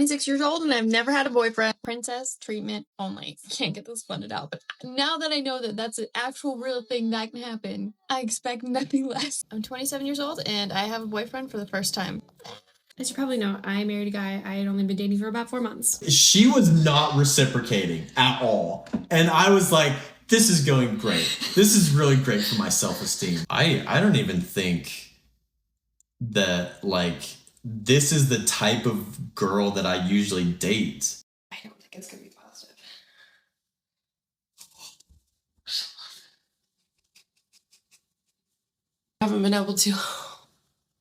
26 years old and I've never had a boyfriend. Princess treatment only. Can't get this funded out. But now that I know that that's an actual real thing that can happen, I expect nothing less. I'm 27 years old and I have a boyfriend for the first time. As you probably know, I married a guy I had only been dating for about 4 months. She was not reciprocating at all. And I was like, this is going great. This is really great for my self-esteem. I don't even think that, like, this is the type of girl that I usually date. I don't think it's going to be positive. I haven't been able to...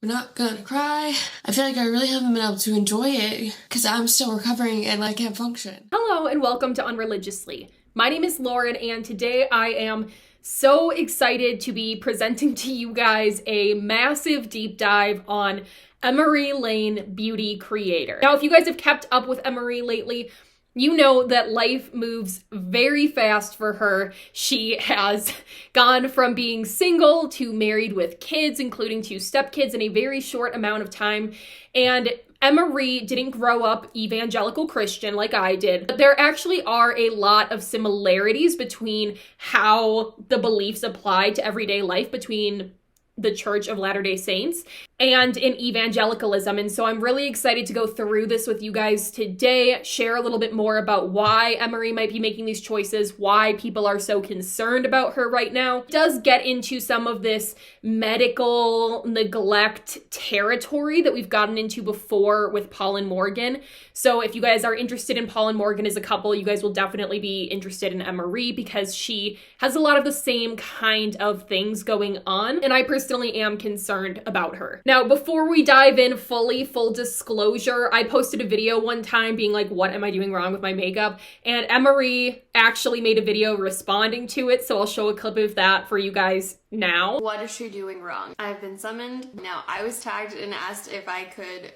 I'm not gonna cry. I feel like I really haven't been able to enjoy it because I'm still recovering and I can't function. Hello and welcome to Unreligiously. My name is Lauren and today I am so excited to be presenting to you guys a massive deep dive on Emmarie Lane, beauty creator. Now, if you guys have kept up with Emmarie lately, you know that life moves very fast for her. She has gone from being single to married with kids, including 2 stepkids in a very short amount of time. And Emmarie didn't grow up evangelical Christian like I did, but there actually are a lot of similarities between how the beliefs apply to everyday life between the Church of Latter-day Saints and in evangelicalism. And so I'm really excited to go through this with you guys today, share a little bit more about why Emmarie might be making these choices, why people are so concerned about her right now. It does get into some of this medical neglect territory that we've gotten into before with Paul and Morgan. So if you guys are interested in Paul and Morgan as a couple, you guys will definitely be interested in Emmarie because she has a lot of the same kind of things going on. And I personally am concerned about her. Now, before we dive in fully, full disclosure, I posted a video one time being like, what am I doing wrong with my makeup? And Emmarie actually made a video responding to it, so I'll show a clip of that for you guys now. What is she doing wrong? I've been summoned. Now, I was tagged and asked if I could,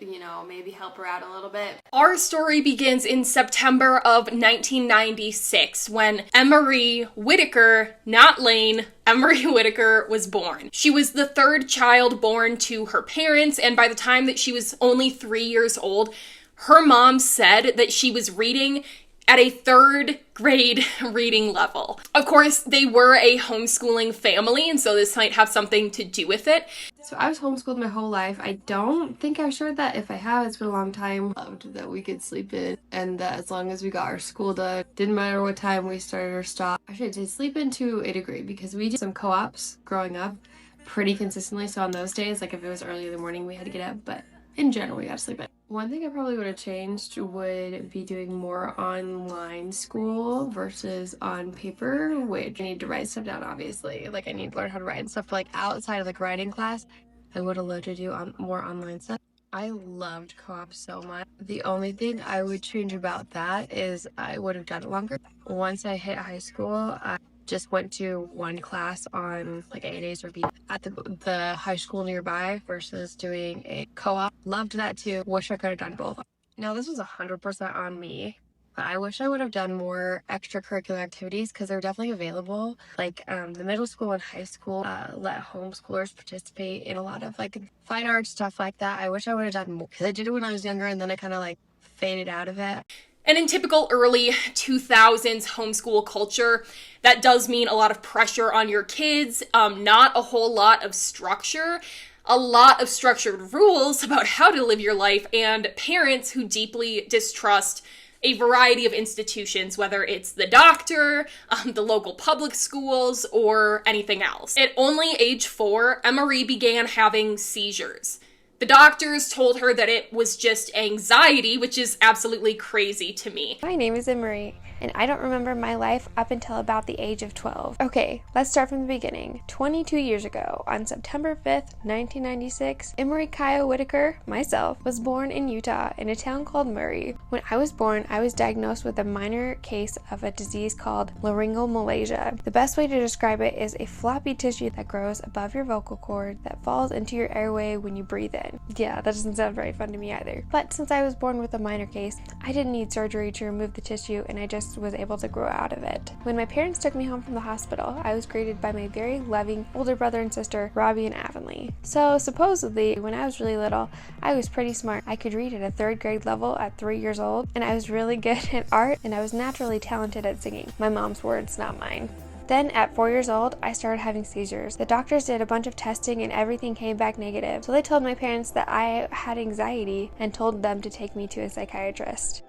maybe help her out a little bit. Our story begins in September of 1996 when Emmarie Whitaker, not Lane, Emmarie Whitaker was born. She was the 3rd child born to her parents, and by the time that she was only 3 years old, her mom said that she was reading at a 3rd grade reading level. Of course, they were a homeschooling family, and so this might have something to do with it. So I was homeschooled my whole life. I don't think I've shared that. If I have, it's been a long time. Loved that we could sleep in and that as long as we got our school done, didn't matter what time we started or stopped. I should say sleep in to a degree because we did some co-ops growing up pretty consistently. So on those days, like if it was early in the morning, we had to get up, but in general, we got to sleep in. One thing I probably would have changed would be doing more online school versus on paper, which I need to write stuff down, obviously. Like I need to learn how to write and stuff, like outside of like writing class, I would have loved to do more online stuff. I loved co-op so much. The only thing I would change about that is I would have done it longer. Once I hit high school, I just went to one class on like A-days or B at the high school nearby versus doing a co-op. Loved that too. Wish I could have done both. Now this was 100% on me, but I wish I would have done more extracurricular activities because they're definitely available. Like the middle school and high school let homeschoolers participate in a lot of like fine arts stuff like that. I wish I would have done more because I did it when I was younger and then I kind of like faded out of it. And in typical early 2000s homeschool culture, that does mean a lot of pressure on your kids, not a whole lot of structure, a lot of structured rules about how to live your life, and parents who deeply distrust a variety of institutions, whether it's the doctor, the local public schools, or anything else. At only age 4, Emmarie began having seizures. The doctors told her that it was just anxiety, which is absolutely crazy to me. My name is Emmarie, and I don't remember my life up until about the age of 12. Okay, let's start from the beginning. 22 years ago, on September 5th, 1996, Emmarie Kaya Whitaker, myself, was born in Utah in a town called Murray. When I was born, I was diagnosed with a minor case of a disease called laryngomalacia. The best way to describe it is a floppy tissue that grows above your vocal cord that falls into your airway when you breathe in. fine. Yeah, that doesn't sound very fun to me either. But since I was born with a minor case, I didn't need surgery to remove the tissue, and I just was able to grow out of it. When my parents took me home from the hospital, I was greeted by my very loving older brother and sister, Robbie and Avonlea. So supposedly, when I was really little, I was pretty smart. I could read at a 3rd grade level at 3 years old, and I was really good at art, and I was naturally talented at singing. My mom's words, not mine. Then at 4 years old, I started having seizures. The doctors did a bunch of testing and everything came back negative. So they told my parents that I had anxiety and told them to take me to a psychiatrist.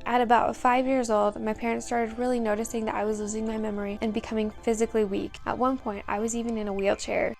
At about 5 years old, my parents started really noticing that I was losing my memory and becoming physically weak. At one point, I was even in a wheelchair.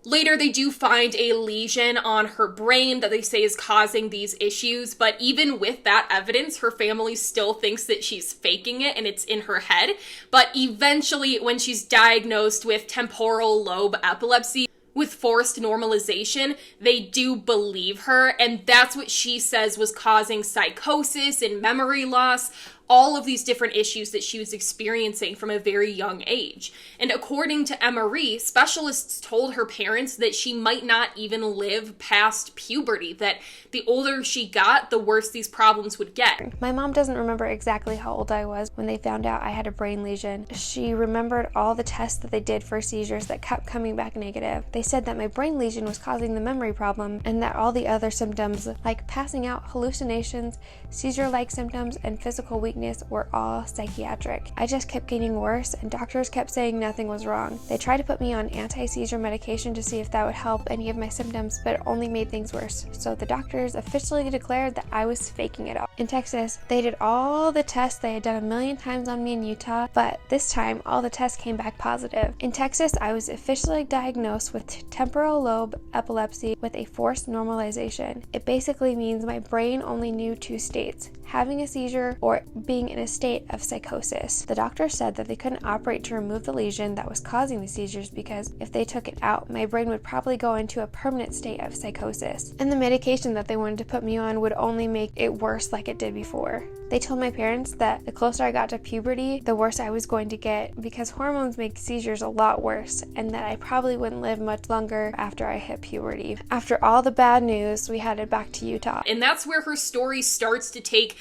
Later, they do find a lesion on her brain that they say is causing these issues, but even with that evidence, her family still thinks that she's faking it and it's in her head. But eventually, when she's diagnosed with temporal lobe epilepsy, with forced normalization, they do believe her, and that's what she says was causing psychosis and memory loss, all of these different issues that she was experiencing from a very young age. And according to Emmarie, specialists told her parents that she might not even live past puberty, that the older she got, the worse these problems would get. My mom doesn't remember exactly how old I was when they found out I had a brain lesion. She remembered all the tests that they did for seizures that kept coming back negative. They said that my brain lesion was causing the memory problem and that all the other symptoms, like passing out, hallucinations, seizure-like symptoms, and physical weakness were all psychiatric. I just kept getting worse and doctors kept saying nothing was wrong. They tried to put me on anti-seizure medication to see if that would help any of my symptoms, but it only made things worse. So the doctors officially declared that I was faking it all. In Texas, they did all the tests they had done a million times on me in Utah, but this time all the tests came back positive. In Texas, I was officially diagnosed with temporal lobe epilepsy with a forced normalization. It basically means my brain only knew 2 states: having a seizure or being in a state of psychosis. The doctor said that they couldn't operate to remove the lesion that was causing the seizures because if they took it out, my brain would probably go into a permanent state of psychosis. And the medication that they wanted to put me on would only make it worse like it did before. They told my parents that the closer I got to puberty, the worse I was going to get because hormones make seizures a lot worse, and that I probably wouldn't live much longer after I hit puberty. After all the bad news, we headed back to Utah. And that's where her story starts to take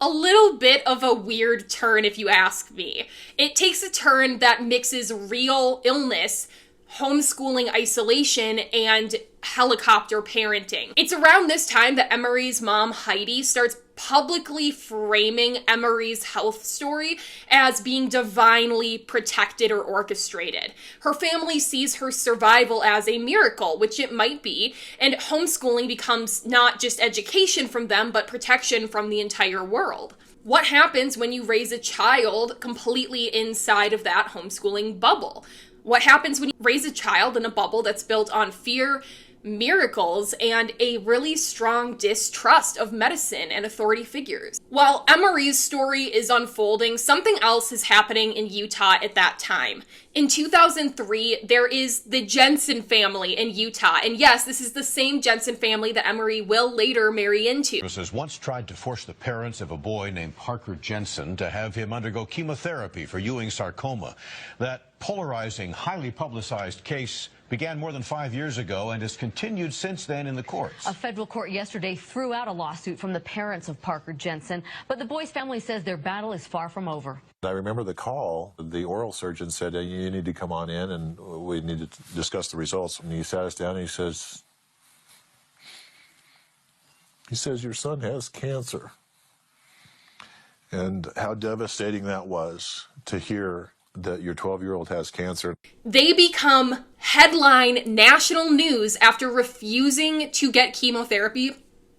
a little bit of a weird turn, if you ask me. It takes a turn that mixes real illness, homeschooling isolation, and helicopter parenting. It's around this time that Emmarie's mom, Heidi, starts publicly framing Emmarie's health story as being divinely protected or orchestrated. Her family sees her survival as a miracle, which it might be, and homeschooling becomes not just education from them, but protection from the entire world. What happens when you raise a child completely inside of that homeschooling bubble? What happens when you raise a child in a bubble that's built on fear, miracles, and a really strong distrust of medicine and authority figures? While Emmarie's story is unfolding, something else is happening in Utah at that time. In 2003, there is the Jensen family in Utah. And yes, this is the same Jensen family that Emmarie will later marry into. Services once tried to force the parents of a boy named Parker Jensen to have him undergo chemotherapy for Ewing sarcoma. That polarizing, highly publicized case began more than 5 years ago and has continued since then in the courts. A federal court yesterday threw out a lawsuit from the parents of Parker Jensen, but the boy's family says their battle is far from over. I remember the call. The oral surgeon said, you need to come on in and we need to discuss the results. And he sat us down and he says, your son has cancer. And how devastating that was to hear that your 12-year-old has cancer. They become headline national news after refusing to get chemotherapy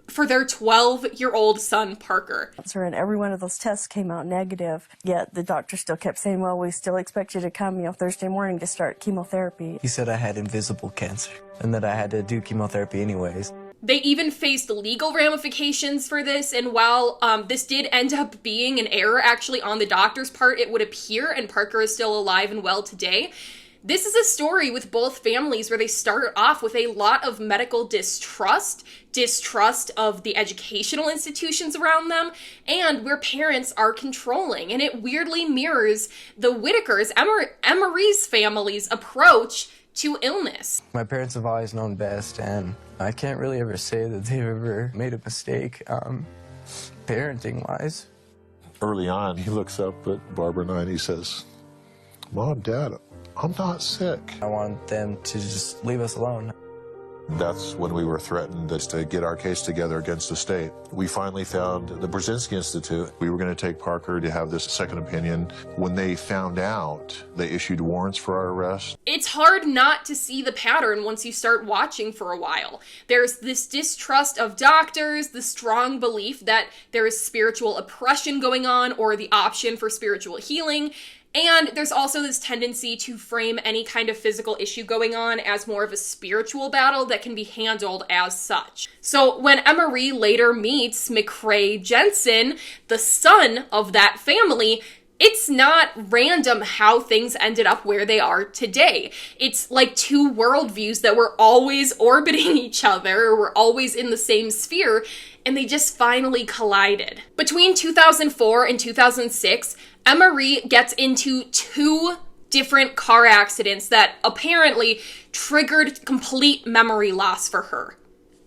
for their 12-year-old son, Parker. And every one of those tests came out negative, yet the doctor still kept saying, well, we still expect you to come, Thursday morning to start chemotherapy. He said I had invisible cancer and that I had to do chemotherapy anyways. They even faced legal ramifications for this, and while this did end up being an error actually on the doctor's part, it would appear, and Parker is still alive and well today. This is a story with both families where they start off with a lot of medical distrust of the educational institutions around them, and where parents are controlling. And it weirdly mirrors the Whitakers, Emmarie's family's approach to illness. My parents have always known best, and I can't really ever say that they've ever made a mistake, parenting-wise. Early on, he looks up at Barbara and I and he says, Mom, Dad, I'm not sick. I want them to just leave us alone. That's when we were threatened to get our case together against the state. We finally found the Brzezinski Institute. We were going to take Parker to have this second opinion. When they found out, they issued warrants for our arrest. It's hard not to see the pattern once you start watching for a while. There's this distrust of doctors, the strong belief that there is spiritual oppression going on or the option for spiritual healing. And there's also this tendency to frame any kind of physical issue going on as more of a spiritual battle that can be handled as such. So when Emmarie later meets McCrae Jensen, the son of that family, it's not random how things ended up where they are today. It's like two worldviews that were always orbiting each other, or were always in the same sphere, and they just finally collided. Between 2004 and 2006, Emmarie gets into 2 different car accidents that apparently triggered complete memory loss for her.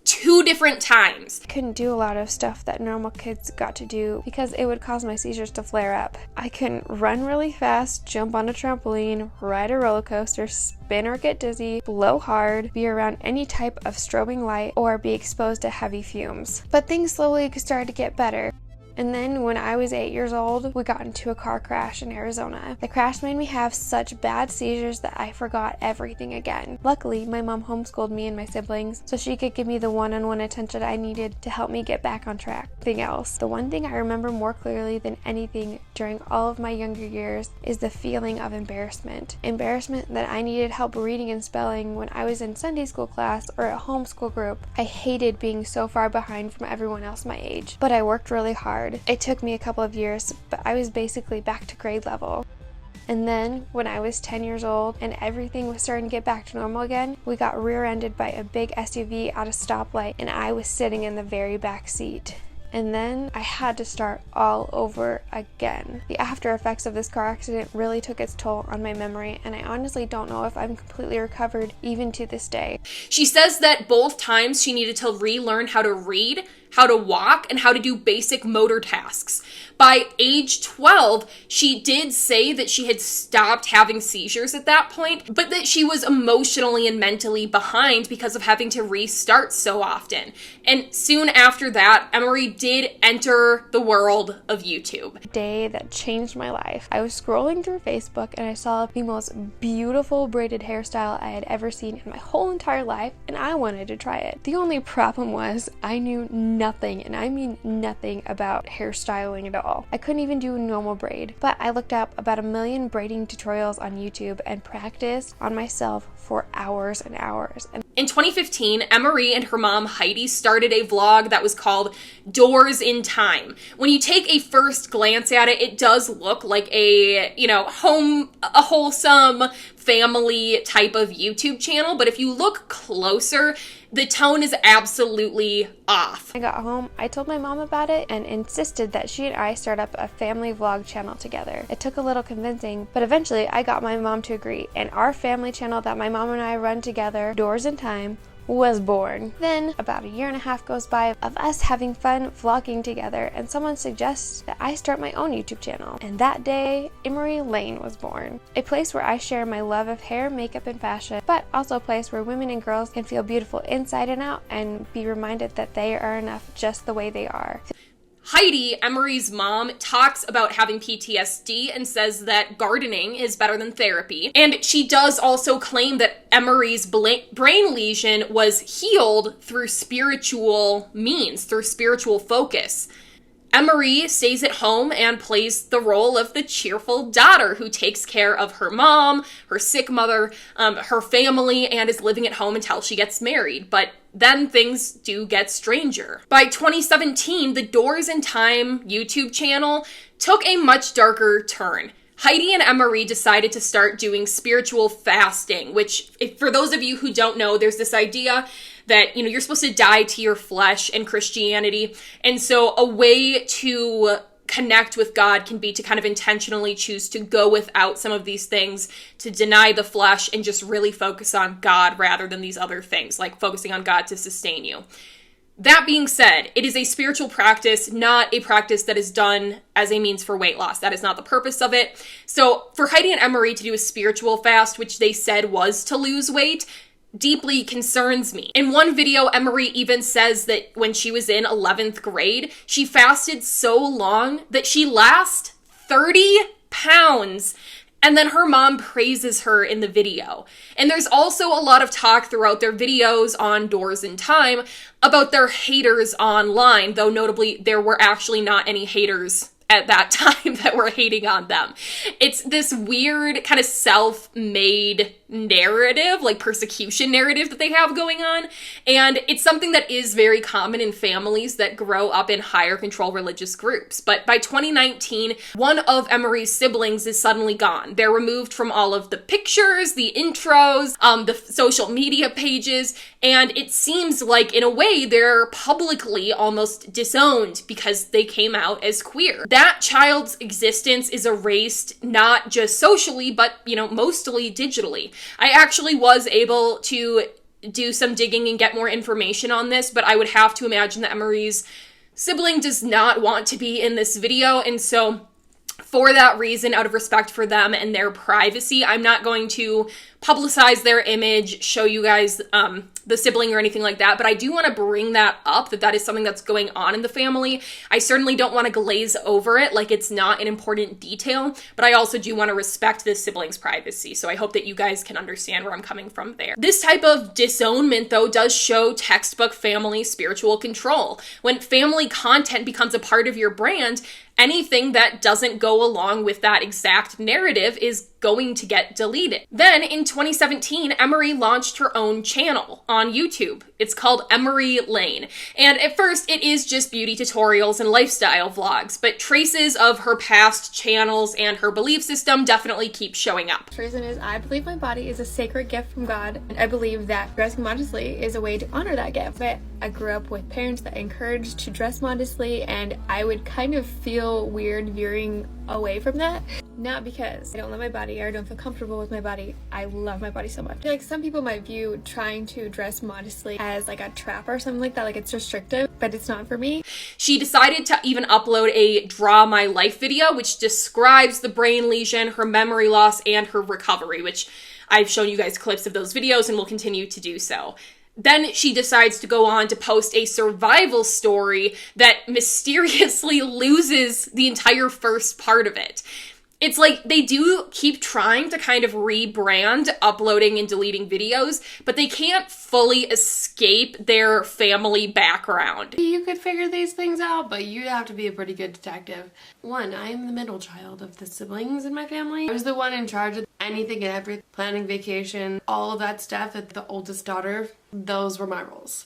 2 different times. I couldn't do a lot of stuff that normal kids got to do because it would cause my seizures to flare up. I couldn't run really fast, jump on a trampoline, ride a roller coaster, spin or get dizzy, blow hard, be around any type of strobing light, or be exposed to heavy fumes. But things slowly started to get better. And then when I was 8 years old, we got into a car crash in Arizona. The crash made me have such bad seizures that I forgot everything again. Luckily, my mom homeschooled me and my siblings so she could give me the one-on-one attention I needed to help me get back on track. Nothing else. The one thing I remember more clearly than anything during all of my younger years is the feeling of embarrassment. Embarrassment that I needed help reading and spelling when I was in Sunday school class or at homeschool group. I hated being so far behind from everyone else my age, but I worked really hard. It took me a couple of years, but I was basically back to grade level. And then, when I was 10 years old and everything was starting to get back to normal again, we got rear-ended by a big SUV at a stoplight, and I was sitting in the very back seat. And then I had to start all over again. The after effects of this car accident really took its toll on my memory, and I honestly don't know if I'm completely recovered even to this day. She says that both times she needed to relearn how to read, how to walk, and how to do basic motor tasks. By age 12, she did say that she had stopped having seizures at that point, but that she was emotionally and mentally behind because of having to restart so often. And soon after that, Emmarie did enter the world of YouTube. A day that changed my life. I was scrolling through Facebook and I saw the most beautiful braided hairstyle I had ever seen in my whole entire life, and I wanted to try it. The only problem was I knew nothing, and I mean nothing, about hairstyling at all. I couldn't even do a normal braid, but I looked up about 1 million braiding tutorials on YouTube and practiced on myself for hours and hours. In 2015, Emmarie and her mom Heidi started a vlog that was called Doors in Time. When you take a first glance at it, it does look like a wholesome family type of YouTube channel, but if you look closer, the tone is absolutely off. When I got home, I told my mom about it and insisted that she and I start up a family vlog channel together. It took a little convincing, but eventually I got my mom to agree, and our family channel that my mom and I run together, Doors in Time, was born. Then about 1.5 years goes by of us having fun vlogging together, and someone suggests that I start my own YouTube channel. And that day, Emmarie Lane was born. A place where I share my love of hair, makeup, and fashion, but also a place where women and girls can feel beautiful inside and out and be reminded that they are enough just the way they are. Heidi, Emmarie's mom, talks about having PTSD and says that gardening is better than therapy. And she does also claim that Emmarie's brain lesion was healed through spiritual means, through spiritual focus. Emmarie stays at home and plays the role of the cheerful daughter who takes care of her mom, her sick mother, her family, and is living at home until she gets married. But then things do get stranger. By 2017, the Doors in Time YouTube channel took a much darker turn. Heidi and Emmarie decided to start doing spiritual fasting, which, for those of you who don't know, there's this idea that, you're supposed to die to your flesh in Christianity. And so a way to connect with God can be to kind of intentionally choose to go without some of these things, to deny the flesh and just really focus on God rather than these other things, like focusing on God to sustain you. That being said, it is a spiritual practice, not a practice that is done as a means for weight loss. That is not the purpose of it. So for Heidi and Emmarie to do a spiritual fast, which they said was to lose weight, deeply concerns me. In one video, Emmarie even says that when she was in 11th grade, she fasted so long that she lost 30 pounds. And then her mom praises her in the video. And there's also a lot of talk throughout their videos on Doors in Time about their haters online, though notably there were actually not any haters at that time that were hating on them. It's this weird kind of self-made narrative, like persecution narrative that they have going on. And it's something that is very common in families that grow up in higher control religious groups. But by 2019, one of Emmarie's siblings is suddenly gone. They're removed from all of the pictures, the intros, the social media pages, and it seems like in a way they're publicly almost disowned because they came out as queer. That child's existence is erased not just socially, but, mostly digitally. I actually was able to do some digging and get more information on this, but I would have to imagine that Emmarie's sibling does not want to be in this video, and so for that reason, out of respect for them and their privacy, I'm not going to publicize their image, show you guys the sibling or anything like that, but I do want to bring that up, that is something that's going on in the family. I certainly don't want to glaze over it like it's not an important detail, but I also do want to respect this sibling's privacy, so I hope that you guys can understand where I'm coming from there. This type of disownment, though, does show textbook family spiritual control. When family content becomes a part of your brand, anything that doesn't go along with that exact narrative is going to get deleted. Then in 2017, Emmarie launched her own channel on YouTube. It's called Emmarie Lane. And at first it is just beauty tutorials and lifestyle vlogs, but traces of her past channels and her belief system definitely keep showing up. The reason is I believe my body is a sacred gift from God, and I believe that dressing modestly is a way to honor that gift. But I grew up with parents that encouraged to dress modestly, and I would kind of feel weird veering away from that. Not because I don't love my body or I don't feel comfortable with my body. I love my body so much. I feel like some people might view trying to dress modestly as like a trap or something like that, like it's restrictive, but it's not for me. She decided to even upload a Draw My Life video, which describes the brain lesion, her memory loss, and her recovery, which I've shown you guys clips of those videos and will continue to do so. Then she decides to go on to post a survival story that mysteriously loses the entire first part of it. It's like they do keep trying to kind of rebrand uploading and deleting videos, but they can't fully escape their family background. You could figure these things out, but you'd have to be a pretty good detective. One, I am the middle child of the siblings in my family. I was the one in charge of anything and everything, planning vacation, all of that stuff. The oldest daughter, those were my roles,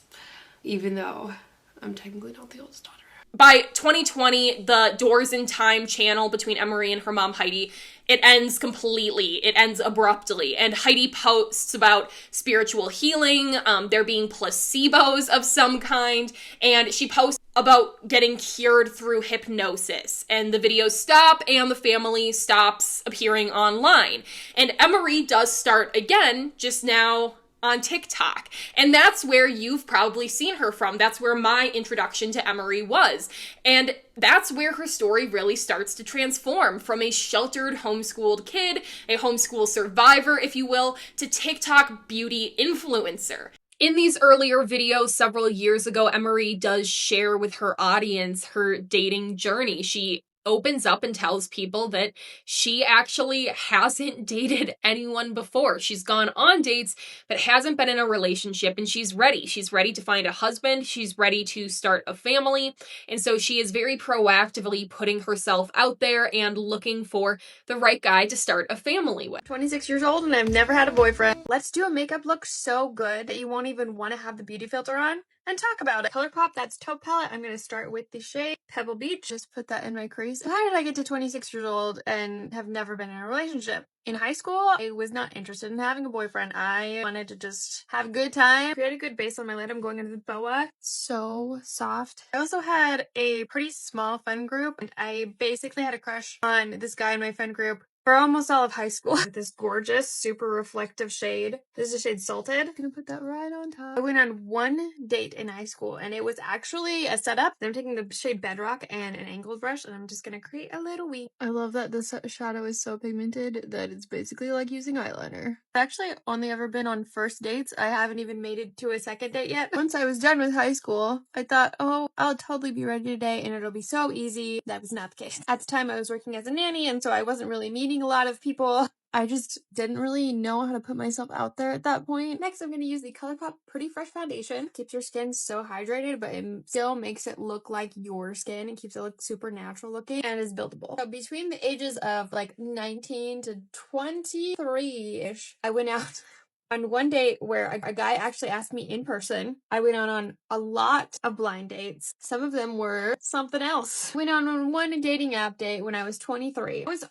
even though I'm technically not the oldest daughter. By 2020, the Doors in Time channel between Emmarie and her mom Heidi, it ends completely. It ends abruptly. And Heidi posts about spiritual healing, there being placebos of some kind, and she posts about getting cured through hypnosis. And the videos stop and the family stops appearing online. And Emmarie does start again, just now on TikTok. And that's where you've probably seen her from. That's where my introduction to Emmarie was. And that's where her story really starts to transform from a sheltered homeschooled kid, a homeschool survivor, if you will, to TikTok beauty influencer. In these earlier videos several years ago, Emmarie does share with her audience her dating journey. She opens up and tells people that she actually hasn't dated anyone before. She's gone on dates, but hasn't been in a relationship, and she's ready. She's ready to find a husband. She's ready to start a family. And so she is very proactively putting herself out there and looking for the right guy to start a family with. 26 years old and I've never had a boyfriend. Let's do a makeup look so good that you won't even want to have the beauty filter on. and talk about it. ColourPop, that's Taupe palette. I'm going to start with the shade Pebble Beach. Just put that in my crease. How did I get to 26 years old and have never been in a relationship? In high school, I was not interested in having a boyfriend. I wanted to just have a good time, create a good base on my lid. I'm going into the boa. So soft. I also had a pretty small friend group, and I basically had a crush on this guy in my friend group for almost all of high school. This gorgeous, super reflective shade. This is the shade Salted. I'm gonna put that right on top. I went on one date in high school, and it was actually a setup. I'm taking the shade Bedrock and an angled brush, and I'm just gonna create a little wing. I love that this shadow is so pigmented that it's basically like using eyeliner. I've actually only ever been on first dates. I haven't even made it to a second date yet. Once I was done with high school, I thought, oh, I'll totally be ready today, and it'll be so easy. That was not the case. At the time, I was working as a nanny, and so I wasn't really meeting a lot of people. I just didn't really know how to put myself out there at that point. Next, I'm going to use the ColourPop Pretty Fresh Foundation. Keeps your skin so hydrated, but it still makes it look like your skin. It keeps it look super natural looking and is buildable. So between the ages of like 19 to 23-ish, I went out on one date where a guy actually asked me in person. I went on a lot of blind dates. Some of them were something else. Went on one dating app date when I was 23. It was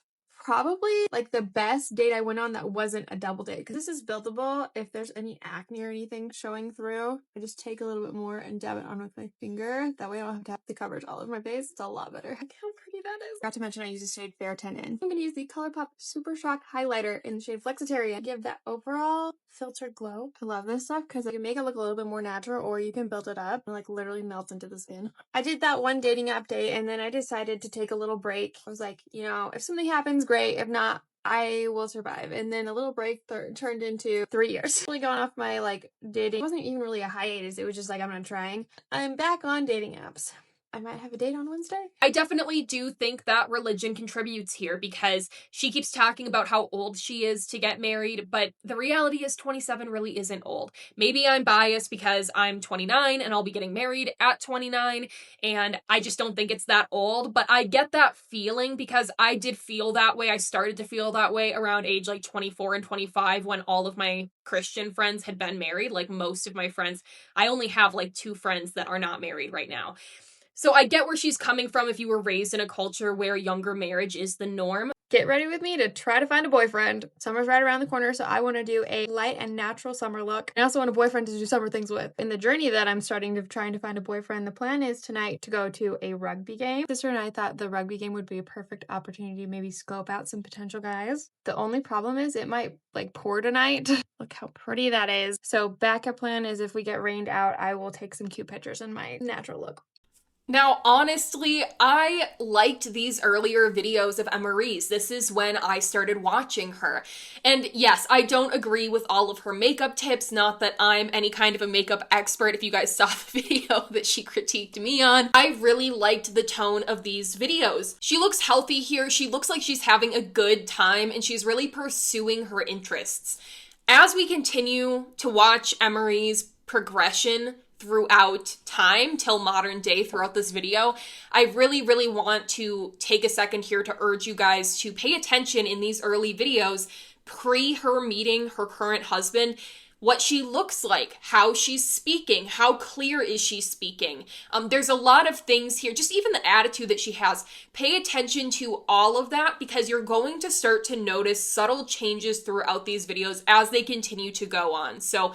probably like the best date I went on that wasn't a double date, because this is buildable. If there's any acne or anything showing through, I just take a little bit more and dab it on with my finger. That way I don't have to have the coverage all over my face. It's a lot better. Look how pretty that is. Forgot to mention I use the shade Fair 10N. I'm going to use the ColourPop Super Shock Highlighter in the shade Flexitarian. Give that overall filtered glow. I love this stuff because you can make it look a little bit more natural, or you can build it up and like literally melt into the skin. I did that one dating app date, and then I decided to take a little break. I was like, you know, if something happens, great. If not, I will survive. And then a little break turned into 3 years. Really going off my like dating. It wasn't even really a hiatus. It was just like, I'm not trying. I'm back on dating apps. I might have a date on Wednesday. I definitely do think that religion contributes here, because she keeps talking about how old she is to get married, but the reality is 27 really isn't old. Maybe I'm biased because I'm 29 and I'll be getting married at 29, and I just don't think it's that old, but I get that feeling because I did feel that way. I started to feel that way around age like 24 and 25 when all of my Christian friends had been married. Like most of my friends, I only have like 2 friends that are not married right now. So I get where she's coming from if you were raised in a culture where younger marriage is the norm. Get ready with me to try to find a boyfriend. Summer's right around the corner, so I want to do a light and natural summer look. I also want a boyfriend to do summer things with. In the journey that I'm trying to find a boyfriend, the plan is tonight to go to a rugby game. Sister and I thought the rugby game would be a perfect opportunity to maybe scope out some potential guys. The only problem is it might like pour tonight. Look how pretty that is. So backup plan is if we get rained out, I will take some cute pictures in my natural look. Now, honestly, I liked these earlier videos of Emmarie's. This is when I started watching her. And yes, I don't agree with all of her makeup tips. Not that I'm any kind of a makeup expert. If you guys saw the video that she critiqued me on, I really liked the tone of these videos. She looks healthy here. She looks like she's having a good time, and she's really pursuing her interests. As we continue to watch Emmarie's progression throughout time till modern day throughout this video, I really want to take a second here to urge you guys to pay attention in these early videos pre her meeting her current husband, what she looks like, how she's speaking, how clear is she speaking. There's a lot of things here, just even the attitude that she has. Pay attention to all of that, because you're going to start to notice subtle changes throughout these videos as they continue to go on. So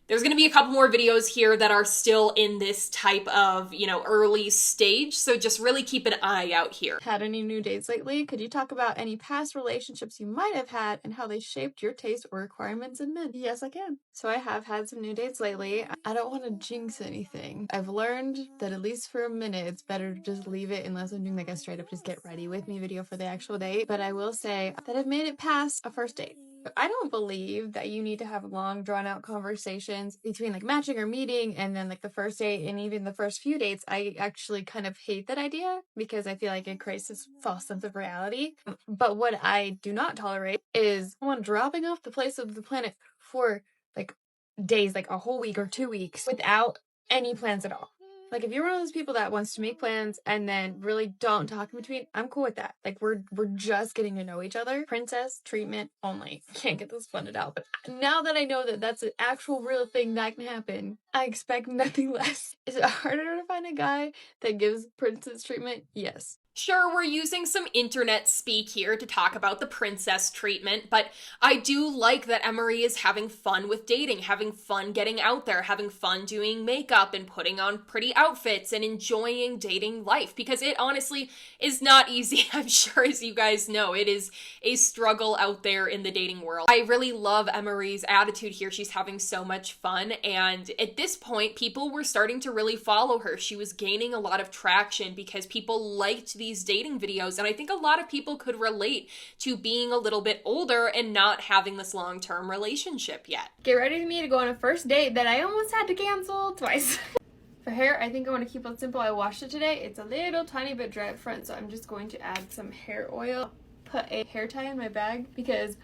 there's going to be a couple more videos here that are still in this type of, early stage. So just really keep an eye out here. Had any new dates lately? Could you talk about any past relationships you might have had and how they shaped your taste or requirements in men? Yes, I can. So I have had some new dates lately. I don't want to jinx anything. I've learned that at least for a minute, it's better to just leave it unless I'm doing like a straight up just get ready with me video for the actual date. But I will say that I've made it past a first date. I don't believe that you need to have long drawn out conversations between like matching or meeting and then like the first date and even the first few dates. I actually kind of hate that idea because I feel like it creates this false sense of reality. But what I do not tolerate is someone dropping off the face of the planet for like days, like a whole week or 2 weeks without any plans at all. Like, if you're one of those people that wants to make plans and then really don't talk in between, I'm cool with that. Like, we're just getting to know each other. Princess treatment only. Can't get this funded out. But now that I know that that's an actual real thing that can happen, I expect nothing less. Is it harder to find a guy that gives princess treatment? Yes. Sure, we're using some internet speak here to talk about the princess treatment, but I do like that Emmarie is having fun with dating, having fun getting out there, having fun doing makeup and putting on pretty outfits and enjoying dating life, because it honestly is not easy. I'm sure, as you guys know, it is a struggle out there in the dating world. I really love Emmarie's attitude here. She's having so much fun, and at this point, people were starting to really follow her. She was gaining a lot of traction because people liked these dating videos, and I think a lot of people could relate to being a little bit older and not having this long-term relationship yet. Get ready for me to go on a first date that I almost had to cancel twice. For hair, I think I want to keep it simple. I washed it today. It's a little tiny bit dry up front, so I'm just going to add some hair oil, put a hair tie in my bag because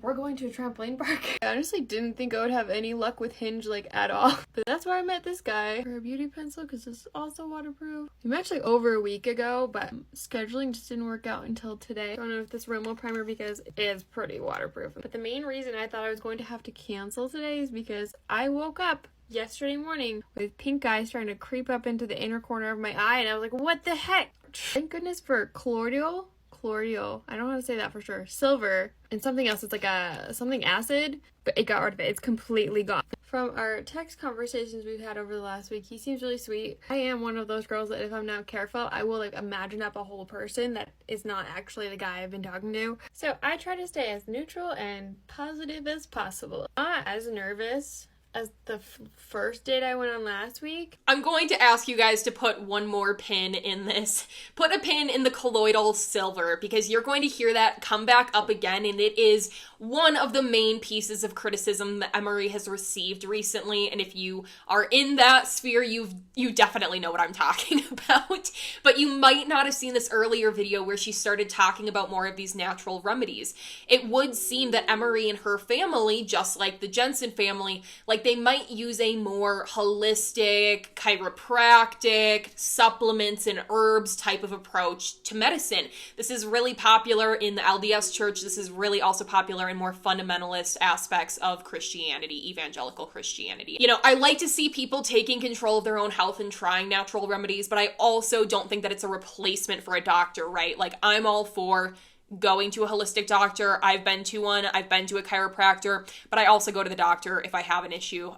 we're going to a trampoline park. I honestly didn't think I would have any luck with Hinge, like, at all. But that's where I met this guy for a beauty pencil, because it's also waterproof. We met actually over a week ago, but scheduling just didn't work out until today. I don't know if this Rimmel primer, because it is pretty waterproof. But the main reason I thought I was going to have to cancel today is because I woke up yesterday morning with pink eye starting to creep up into the inner corner of my eye, and I was like, what the heck? Thank goodness for Chlordiol, I don't know how to say that for sure, silver, and something else. It's like something acid, but it got rid of it. It's completely gone. From our text conversations we've had over the last week, he seems really sweet. I am one of those girls that if I'm not careful, I will like imagine up a whole person that is not actually the guy I've been talking to. So I try to stay as neutral and positive as possible. Not as nervous as the first date I went on last week. I'm going to ask you guys to put one more pin in this. Put a pin in the colloidal silver, because you're going to hear that come back up again, and it is one of the main pieces of criticism that Emmarie has received recently, and if you are in that sphere, you definitely know what I'm talking about. But you might not have seen this earlier video where she started talking about more of these natural remedies. It would seem that Emmarie and her family, just like the Jensen family, like they might use a more holistic, chiropractic, supplements and herbs type of approach to medicine. This is really popular in the LDS church. This is really also popular in more fundamentalist aspects of Christianity, evangelical Christianity. You know, I like to see people taking control of their own health and trying natural remedies, but I also don't think that it's a replacement for a doctor, right? Like, I'm all for going to a holistic doctor. I've been to one. I've been to a chiropractor, but I also go to the doctor if I have an issue.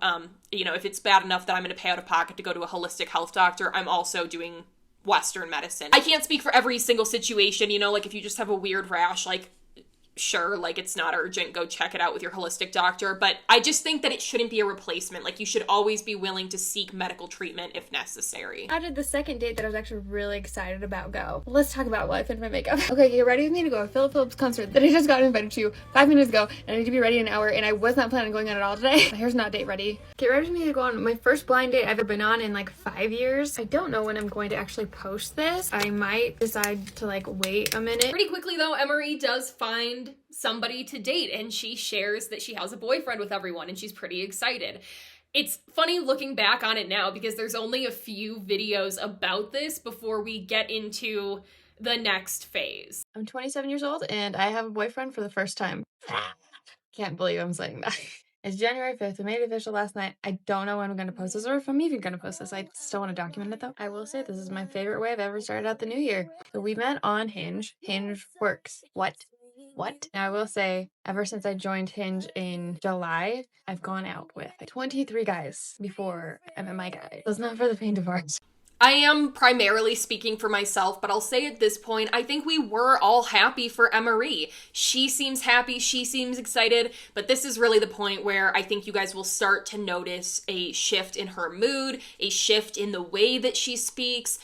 You know, if it's bad enough that I'm going to pay out of pocket to go to a holistic health doctor, I'm also doing Western medicine. I can't speak for every single situation, you know, like if you just have a weird rash, like, sure, like it's not urgent, go check it out with your holistic doctor, but I just think that it shouldn't be a replacement. Like, you should always be willing to seek medical treatment if necessary. How did the second date that I was actually really excited about go? Let's talk about what I finished my makeup. Okay, get ready with me to go to Philip Phillips concert that I just got invited to 5 minutes ago, and I need to be ready in an hour, and I was not planning on going on at all today. My hair's not date ready. Get ready with me to go on my first blind date I've ever been on in like 5 years. I don't know when I'm going to actually post this. I might decide to like wait a minute. Pretty quickly though, Emmarie does find somebody to date, and she shares that she has a boyfriend with everyone, and she's pretty excited. It's funny looking back on it now because there's only a few videos about this before we get into the next phase. I'm 27 years old and I have a boyfriend for the first time. Can't believe I'm saying that. It's January 5th. We made it official last night. I don't know when I'm going to post this or if I'm even going to post this. I still want to document it though. I will say this is my favorite way I've ever started out the new year. So we met on Hinge. Hinge works. What? Now I will say, ever since I joined Hinge in July, I've gone out with 23 guys before I met my guy. So it's not for the faint of heart. I am primarily speaking for myself, but I'll say at this point, I think we were all happy for Emmarie. She seems happy, she seems excited, but this is really the point where I think you guys will start to notice a shift in her mood, a shift in the way that she speaks,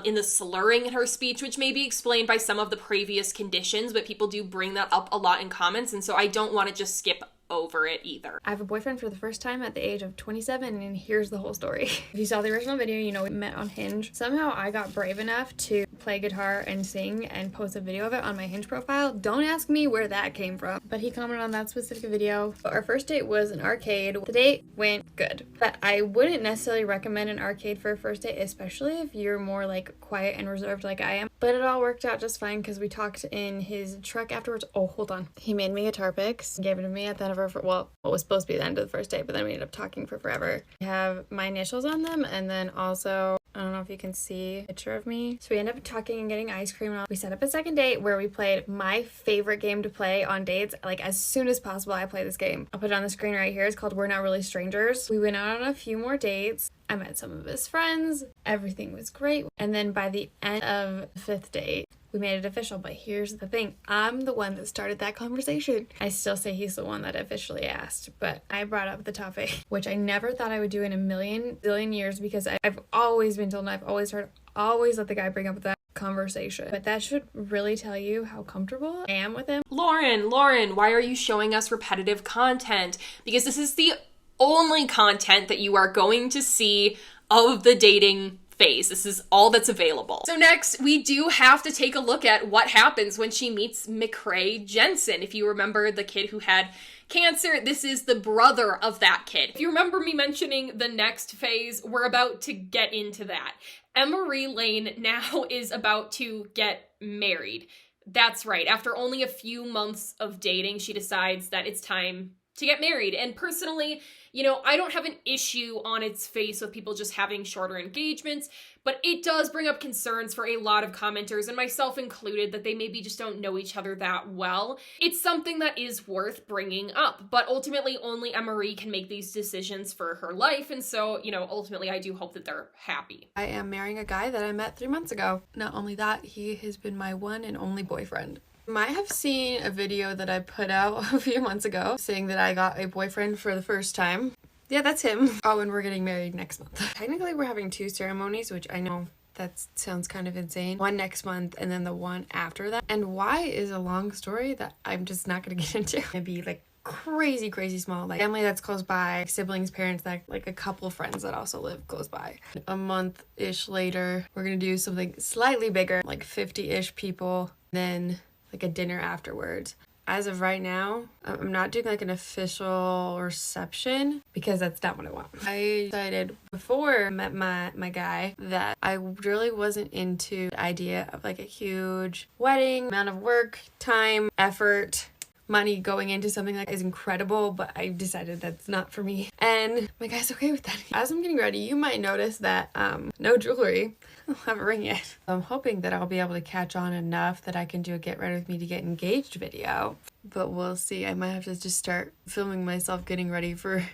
in the slurring in her speech, which may be explained by some of the previous conditions, but people do bring that up a lot in comments, and so I don't want to just skip over it either. I have a boyfriend for the first time at the age of 27, and here's the whole story. If you saw the original video, you know we met on Hinge. Somehow I got brave enough to play guitar and sing and post a video of it on my Hinge profile. Don't ask me where that came from, but he commented on that specific video. Our first date was an arcade. The date went good, but I wouldn't necessarily recommend an arcade for a first date, especially if you're more like quiet and reserved like I am. But it all worked out just fine because we talked in his truck afterwards. Oh, hold on. He made me guitar picks, gave it to me at the end of our, well, what was supposed to be the end of the first date, but then we ended up talking for forever. I have my initials on them, and then also, I don't know if you can see a picture of me. So we ended up talking and getting ice cream and all. We set up a second date where we played my favorite game to play on dates. Like as soon as possible, I play this game. I'll put it on the screen right here. It's called We're Not Really Strangers. We went out on a few more dates. I met some of his friends. Everything was great. And then by the end of the fifth date, we made it official. But here's the thing. I'm the one that started that conversation. I still say he's the one that officially asked, but I brought up the topic, which I never thought I would do in a billion years, because I've always been told and I've always heard, always let the guy bring up that conversation. But that should really tell you how comfortable I am with him. Lauren, why are you showing us repetitive content? Because this is the only content that you are going to see of the dating phase. This is all that's available. So next, we do have to take a look at what happens when she meets McCrae Jensen. If you remember the kid who had cancer, this is the brother of that kid. If you remember me mentioning the next phase, we're about to get into that. Emmarie Lane now is about to get married. That's right. After only a few months of dating, she decides that it's time to get married. And personally, you know, I don't have an issue on its face with people just having shorter engagements, but it does bring up concerns for a lot of commenters, and myself included, that they maybe just don't know each other that well. It's something that is worth bringing up, but ultimately only Emmarie can make these decisions for her life, and so, you know, ultimately I do hope that they're happy. I am marrying a guy that I met 3 months ago. Not only that, he has been my one and only boyfriend. You might have seen a video that I put out a few months ago saying that I got a boyfriend for the first time. Yeah, that's him. Oh, and we're getting married next month. Technically, we're having 2 ceremonies, which I know that sounds kind of insane. One next month and then the one after that. And why is a long story that I'm just not going to get into. It'd be like crazy small, like family that's close by, siblings, parents, that like a couple friends that also live close by. A month-ish later, we're going to do something slightly bigger, like 50-ish people, then like a dinner afterwards. As of right now, I'm not doing like an official reception because that's not what I want. I decided before I met my guy that I really wasn't into the idea of like a huge wedding, amount of work, time, effort, money going into something that is incredible, but I decided that's not for me. And my guy's okay with that. As I'm getting ready, you might notice that no jewelry. I don't have a ring yet. I'm hoping that I'll be able to catch on enough that I can do a get ready with me to get engaged video. But we'll see. I might have to just start filming myself getting ready for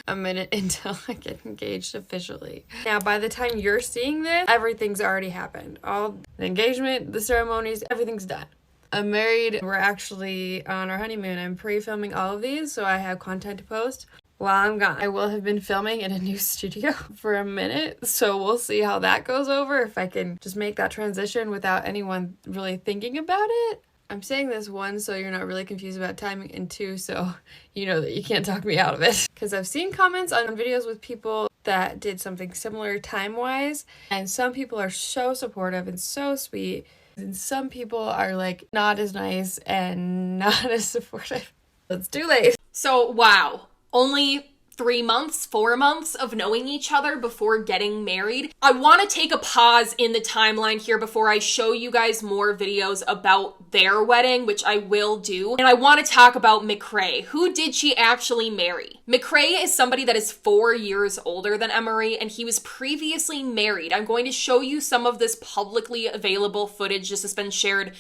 a minute until I get engaged officially. Now, by the time you're seeing this, everything's already happened. All the engagement, the ceremonies, everything's done. I'm married. We're actually on our honeymoon. I'm pre-filming all of these, so I have content to post while I'm gone. I will have been filming in a new studio for a minute, so we'll see how that goes over, if I can just make that transition without anyone really thinking about it. I'm saying this, 1, so you're not really confused about timing, and 2, so you know that you can't talk me out of it. Because I've seen comments on videos with people that did something similar time-wise, and some people are so supportive and so sweet, and some people are like not as nice and not as supportive. It's too late. So, wow. Only 3 months, 4 months of knowing each other before getting married. I want to take a pause in the timeline here before I show you guys more videos about their wedding, which I will do. And I want to talk about McCrae. Who did she actually marry? McCrae is somebody that is 4 years older than Emmarie, and he was previously married. I'm going to show you some of this publicly available footage. This has been shared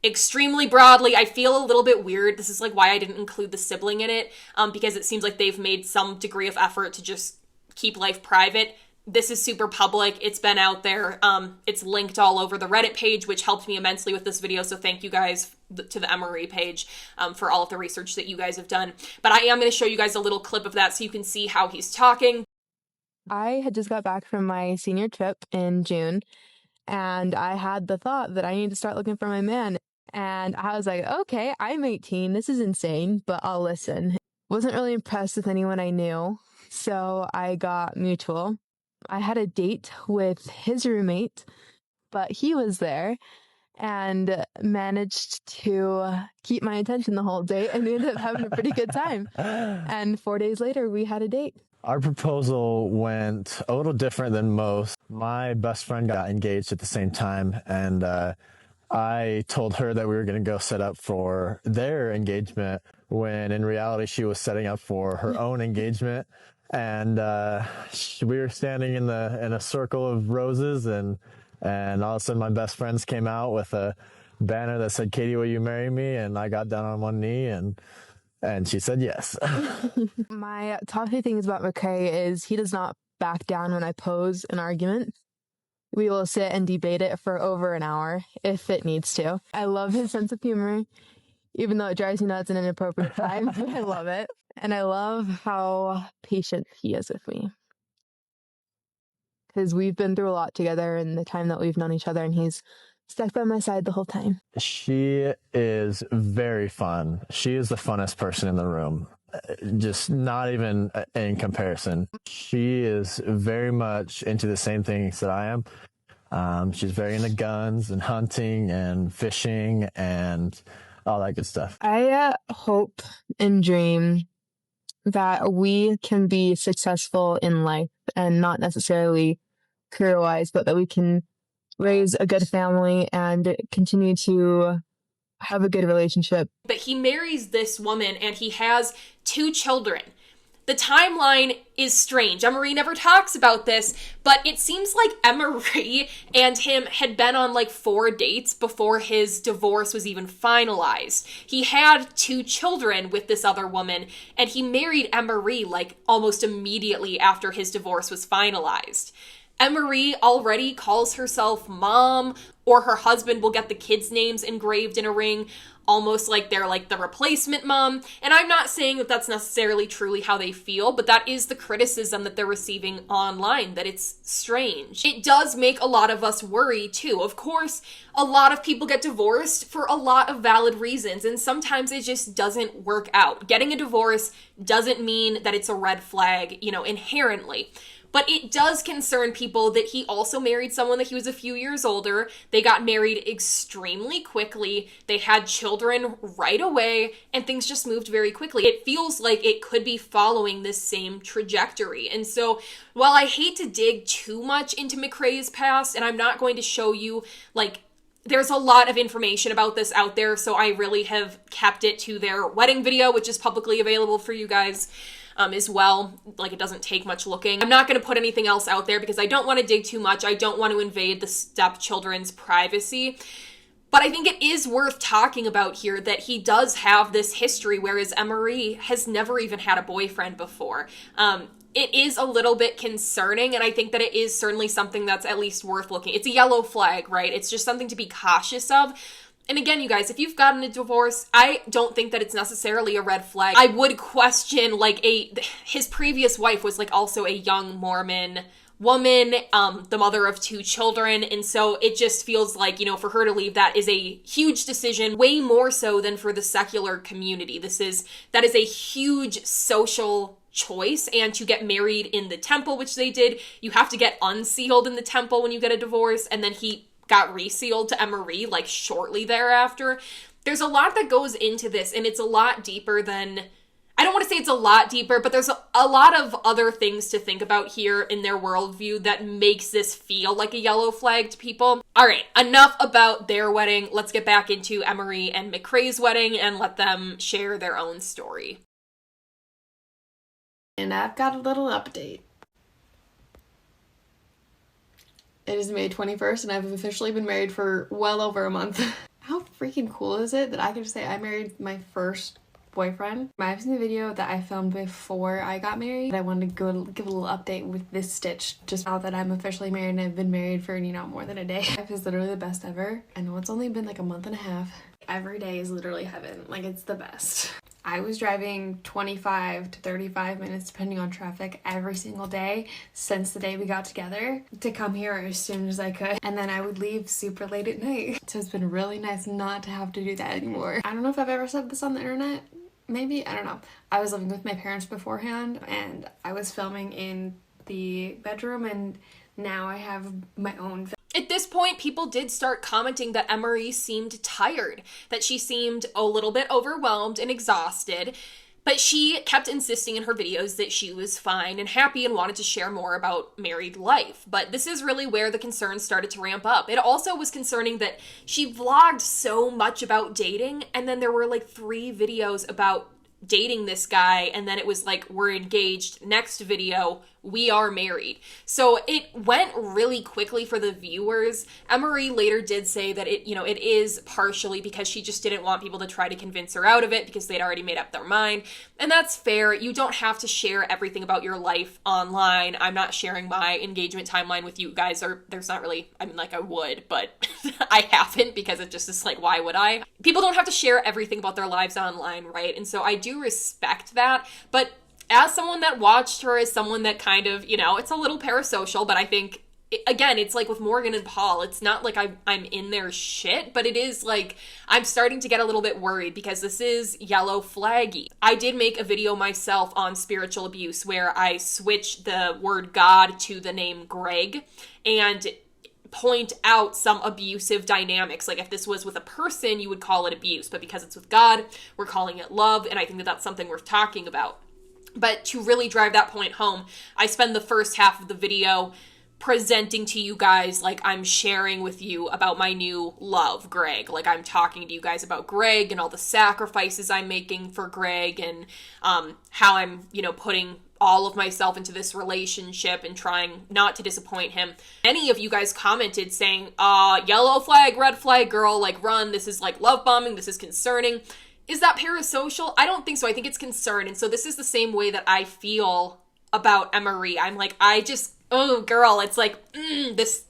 extremely broadly. I feel a little bit weird. This is like why I didn't include the sibling in it, because it seems like they've made some degree of effort to just keep life private. This is super public. It's been out there. It's linked all over the Reddit page, which helped me immensely with this video. So thank you guys to the Emmarie page for all of the research that you guys have done. But I am going to show you guys a little clip of that so you can see how he's talking. I had just got back from my senior trip in June, and I had the thought that I need to start looking for my man. And I was like, okay, I'm 18. This is insane, but I'll listen. Wasn't really impressed with anyone I knew, so I got mutual. I had a date with his roommate, but he was there and managed to keep my attention the whole date, and we ended up having a pretty good time. And 4 days later, we had a date. Our proposal went a little different than most. My best friend got engaged at the same time, and I told her that we were going to go set up for their engagement, when in reality she was setting up for her own engagement. And we were standing in a circle of roses, and all of a sudden my best friends came out with a banner that said, "Katie, will you marry me?" And I got down on one knee, and she said yes. My top 3 things about McCray is he does not back down when I pose an argument. We will sit and debate it for over an hour if it needs to. I love his sense of humor, even though it drives me nuts in inappropriate times, but I love it. And I love how patient he is with me. Because we've been through a lot together in the time that we've known each other, and he's stuck by my side the whole time. She is very fun. She is the funnest person in the room. Just not even in comparison. She is very much into the same things that I am. She's very into guns and hunting and fishing and all that good stuff. I hope and dream that we can be successful in life, and not necessarily career-wise, but that we can raise a good family and continue to have a good relationship. But he marries this woman and he has 2 children. The timeline is strange. Emmarie never talks about this, but it seems like Emmarie and him had been on like 4 dates before his divorce was even finalized. He had 2 children with this other woman, and he married Emmarie like almost immediately after his divorce was finalized. Emmarie already calls herself mom, or her husband will get the kids' names engraved in a ring, almost like they're like the replacement mom. And I'm not saying that that's necessarily truly how they feel, but that is the criticism that they're receiving online, that it's strange. It does make a lot of us worry too. Of course, a lot of people get divorced for a lot of valid reasons, and sometimes it just doesn't work out. Getting a divorce doesn't mean that it's a red flag, inherently. But it does concern people that he also married someone that he was a few years older. They got married extremely quickly. They had children right away, and things just moved very quickly. It feels like it could be following this same trajectory. And so while I hate to dig too much into McCray's past, and I'm not going to show you there's a lot of information about this out there, so I really have kept it to their wedding video, which is publicly available for you guys as well. It doesn't take much looking. I'm not going to put anything else out there because I don't want to dig too much. I don't want to invade the stepchildren's privacy. But I think it is worth talking about here that he does have this history, whereas Emmarie has never even had a boyfriend before. It is a little bit concerning, and I think that it is certainly something that's at least worth looking. It's a yellow flag, right? It's just something to be cautious of. And again, you guys, if you've gotten a divorce, I don't think that it's necessarily a red flag. I would question, his previous wife was, also a young Mormon woman, the mother of 2 children, and so it just feels like, for her to leave, that is a huge decision, way more so than for the secular community. That is a huge social choice, and to get married in the temple, which they did, you have to get unsealed in the temple when you get a divorce, and then he got resealed to Emmarie shortly thereafter. There's a lot that goes into this, and it's a lot deeper than, I don't want to say it's a lot deeper, but there's a lot of other things to think about here in their worldview that makes this feel like a yellow flag to people. All right, enough about their wedding. Let's get back into Emmarie and McCray's wedding and let them share their own story. And I've got a little update. It is May 21st, and I've officially been married for well over a month. How freaking cool is it that I can just say I married my first boyfriend? I've seen the video that I filmed before I got married. I wanted to go give a little update with this stitch, just now that I'm officially married and I've been married for, more than a day. Life is literally the best ever. I know it's only been a month and a half. Every day is literally heaven. It's the best. I was driving 25 to 35 minutes depending on traffic every single day since the day we got together to come here as soon as I could, and then I would leave super late at night. So it's been really nice not to have to do that anymore. I don't know if I've ever said this on the internet, maybe, I don't know. I was living with my parents beforehand, and I was filming in the bedroom, and now I have my own. At this point, people did start commenting that Emmarie seemed tired, that she seemed a little bit overwhelmed and exhausted, but she kept insisting in her videos that she was fine and happy and wanted to share more about married life. But this is really where the concerns started to ramp up. It also was concerning that she vlogged so much about dating, and then there were like 3 videos about dating this guy, and then it was like, we're engaged, next video, we are married. So it went really quickly for the viewers. Emmarie later did say that it is partially because she just didn't want people to try to convince her out of it because they'd already made up their mind. And that's fair. You don't have to share everything about your life online. I'm not sharing my engagement timeline with you guys, or there's not really, I mean, like I would, but I haven't because it just is like, why would I? People don't have to share everything about their lives online, right? And so I do respect that, but as someone that watched her, as someone that kind of, it's a little parasocial, but I think, again, it's like with Morgan and Paul, it's not like I'm in their shit, but it is like, I'm starting to get a little bit worried because this is yellow flaggy. I did make a video myself on spiritual abuse where I switched the word God to the name Greg and point out some abusive dynamics. Like if this was with a person, you would call it abuse, but because it's with God, we're calling it love, and I think that that's something worth talking about. But to really drive that point home, I spend the first half of the video presenting to you guys like I'm sharing with you about my new love, Greg. Like I'm talking to you guys about Greg and all the sacrifices I'm making for Greg, and how I'm, putting all of myself into this relationship and trying not to disappoint him. Many of you guys commented saying, yellow flag, red flag, girl, like run, this is like love bombing, this is concerning. Is that parasocial? I don't think so. I think it's concern. And so this is the same way that I feel about Emmarie. I'm like, oh girl, it's like, this,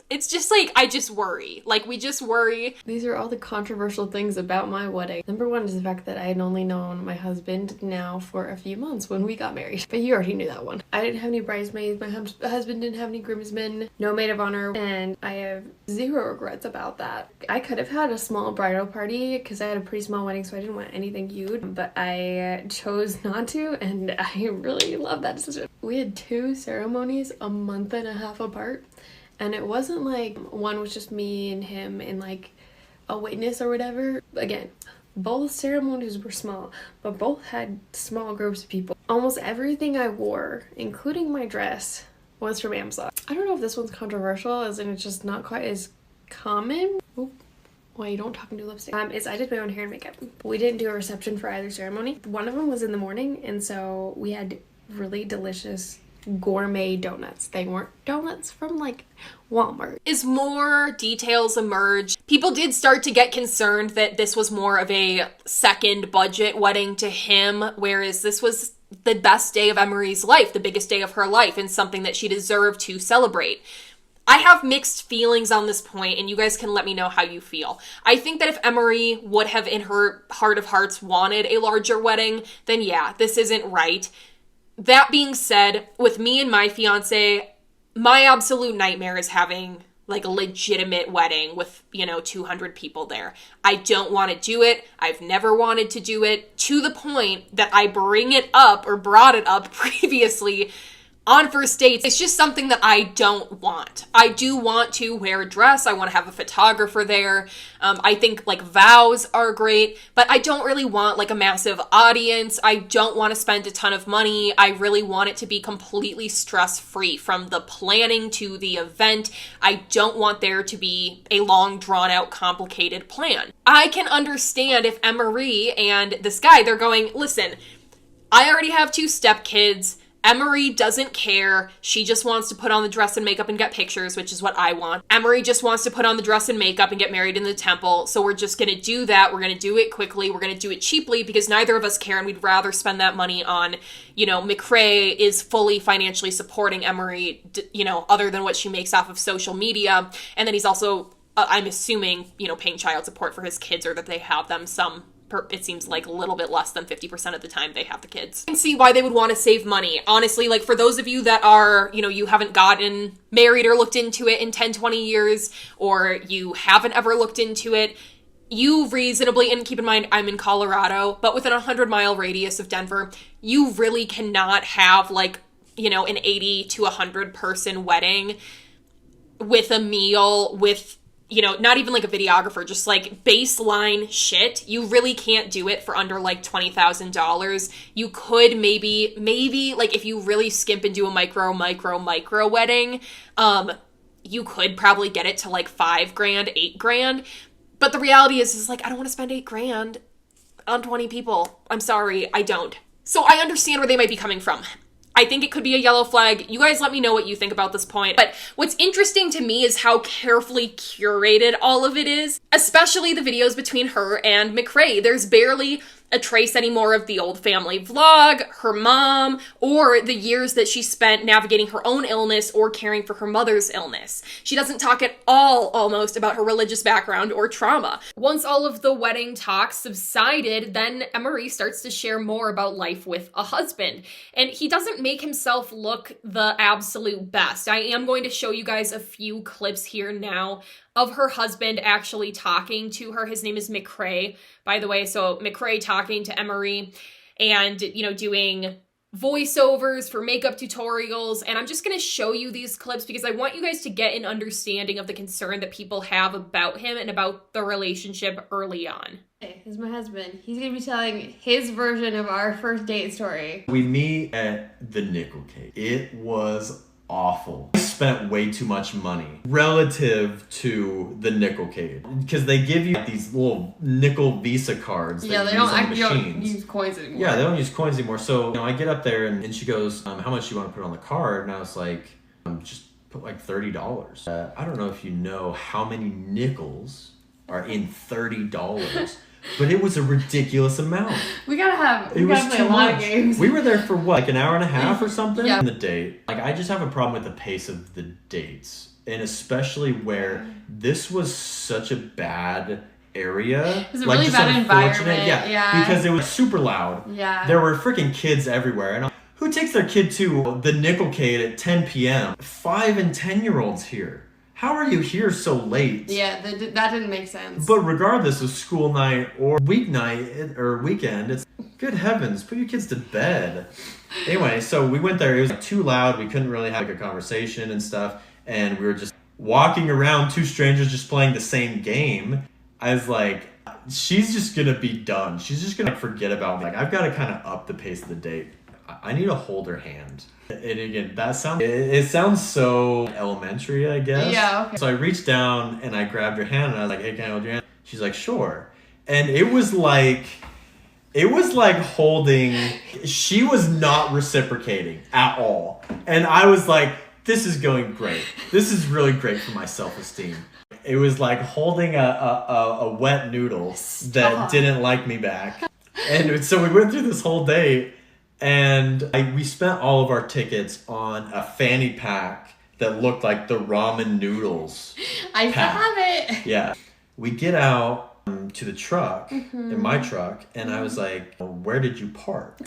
it's just like, I just worry. Like, we just worry. These are all the controversial things about my wedding. Number one is the fact that I had only known my husband now for a few months when we got married. But you already knew that one. I didn't have any bridesmaids. My husband didn't have any groomsmen. No maid of honor. And I have 0 regrets about that. I could have had a small bridal party because I had a pretty small wedding, so I didn't want anything huge. But I chose not to, and I really love that decision. We had 2 ceremonies a month and a half apart. And it wasn't like one was just me and him and like a witness or whatever. Again, both ceremonies were small, but both had small groups of people. Almost everything I wore, including my dress, was from Amazon. I don't know if this one's controversial, as in it's just not quite as common. Oop. Why you don't talk and do lipstick. Is I did my own hair and makeup. We didn't do a reception for either ceremony. One of them was in the morning, and so we had really delicious gourmet donuts. They weren't donuts from like Walmart. As more details emerged, people did start to get concerned that this was more of a second budget wedding to him, whereas this was the best day of Emmarie's life, the biggest day of her life, and something that she deserved to celebrate. I have mixed feelings on this point, and you guys can let me know how you feel. I think that if Emmarie would have in her heart of hearts wanted a larger wedding, then yeah, this isn't right. That being said, with me and my fiance, my absolute nightmare is having like a legitimate wedding with, 200 people there. I don't want to do it. I've never wanted to do it, to the point that I bring it up or brought it up previously on first dates. It's just something that I don't want. I do want to wear a dress. I want to have a photographer there. I think like vows are great, but I don't really want like a massive audience. I don't want to spend a ton of money. I really want it to be completely stress-free from the planning to the event. I don't want there to be a long, drawn-out, complicated plan. I can understand if Emmarie and this guy, they're going, listen, I already have 2 stepkids. Emmarie doesn't care. She just wants to put on the dress and makeup and get pictures, which is what I want. Emmarie just wants to put on the dress and makeup and get married in the temple. So we're just going to do that. We're going to do it quickly. We're going to do it cheaply because neither of us care, and we'd rather spend that money on, McRae is fully financially supporting Emmarie, other than what she makes off of social media. And then he's also, I'm assuming, paying child support for his kids, or that they have them some it seems like a little bit less than 50% of the time they have the kids. I can see why they would want to save money. Honestly, like for those of you that are, you know, you haven't gotten married or looked into it in 10, 20 years, or you haven't ever looked into it, you reasonably, and keep in mind, I'm in Colorado, but within a 100-mile radius of Denver, you really cannot have like, you know, an 80 to 100 person wedding with a meal, with, you know, not even like a videographer, just like baseline shit. You really can't do it for under like $20,000. You could maybe like if you really skimp and do a micro wedding, you could probably get it to like $5,000, $8,000. But the reality is like, I don't want to spend $8,000 on 20 people. I'm sorry, I don't. So I understand where they might be coming from. I think it could be a yellow flag. You guys let me know what you think about this point. But what's interesting to me is how carefully curated all of it is, especially the videos between her and McRae. There's barely a trace anymore of the old family vlog, her mom, or the years that she spent navigating her own illness or caring for her mother's illness. She doesn't talk at all, almost, about her religious background or trauma. Once all of the wedding talk subsided, then Emmarie starts to share more about life with a husband. And he doesn't make himself look the absolute best. I am going to show you guys a few clips here now of her husband actually talking to her. His name is McRae, by the way. So McRae talking to Emmarie and, you know, doing voiceovers for makeup tutorials. And I'm just going to show you these clips because I want you guys to get an understanding of the concern that people have about him and about the relationship early on. Hey, this is my husband. He's going to be telling his version of our first date story. We meet at the nickel cake. It was awful. I spent way too much money relative to the nickel cake because they give you these little nickel Visa cards. Yeah, they don't use coins anymore. Yeah, they don't use coins anymore. So, you know, I get up there and she goes, how much do you want to put on the card? And I was like, just put like $30. I don't know if you know how many nickels are in $30. But it was a ridiculous amount. We gotta play a lot of games. We were there for what, like an hour and a half or something? Yeah. In the date. Like, I just have a problem with the pace of the dates. And especially where this was such a bad area. It was a really bad environment. Yeah, because it was super loud. Yeah. There were freaking kids everywhere. And who takes their kid to the Nickelcade at 10 p.m.? 5 and 10-year-olds here. How are you here so late? Yeah, that didn't make sense. But regardless of school night or weeknight or weekend, it's good heavens, put your kids to bed. Anyway, so we went there. It was too loud. We couldn't really have like a conversation and stuff. And we were just walking around, two strangers just playing the same game. I was like, she's just going to be done. She's just going to forget about me. Like, I've got to kind of up the pace of the date. I need to hold her hand. And again, it sounds so elementary, I guess. Yeah, okay. So I reached down and I grabbed her hand and I was like, hey, can I hold your hand? She's like, sure. And it was like holding, she was not reciprocating at all. And I was like, this is going great. This is really great for my self-esteem. It was like holding a wet noodle that didn't like me back. And so we went through this whole date. And we spent all of our tickets on a fanny pack that looked like the ramen noodles. I still have it. Yeah. We get out to the truck, in my truck, and I was like, where did you park?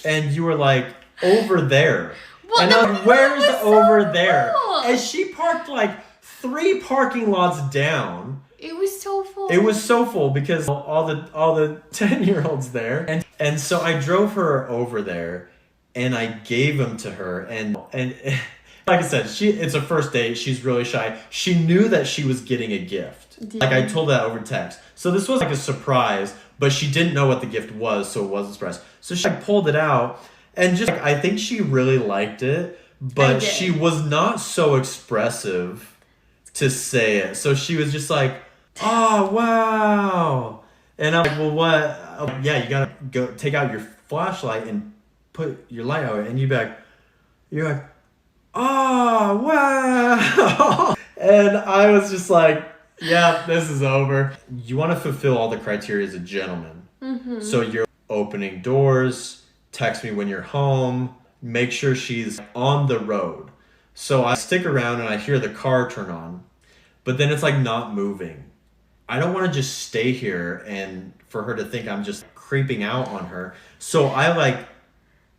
And you were like, over there. Well, and I was like, where's over there? And she parked like 3 parking lots down. It was so full. It was so full because all the 10-year-olds there. And so I drove her over there and I gave them to her. And like I said, it's a first date. She's really shy. She knew that she was getting a gift. Like I told that over text. So this was like a surprise, but she didn't know what the gift was, so it wasn't a surprise. So she pulled it out and just I think she really liked it, but she was not so expressive to say it. So she was just like, oh, wow. And I'm like, well, what? Oh, yeah, you gotta go take out your flashlight and put your light out. And you're like, oh, wow. And I was just like, yeah, this is over. You want to fulfill all the criteria as a gentleman. Mm-hmm. So you're opening doors, text me when you're home, make sure she's on the road. So I stick around and I hear the car turn on, but then it's like not moving. I don't want to just stay here and for her to think I'm just creeping out on her. So I like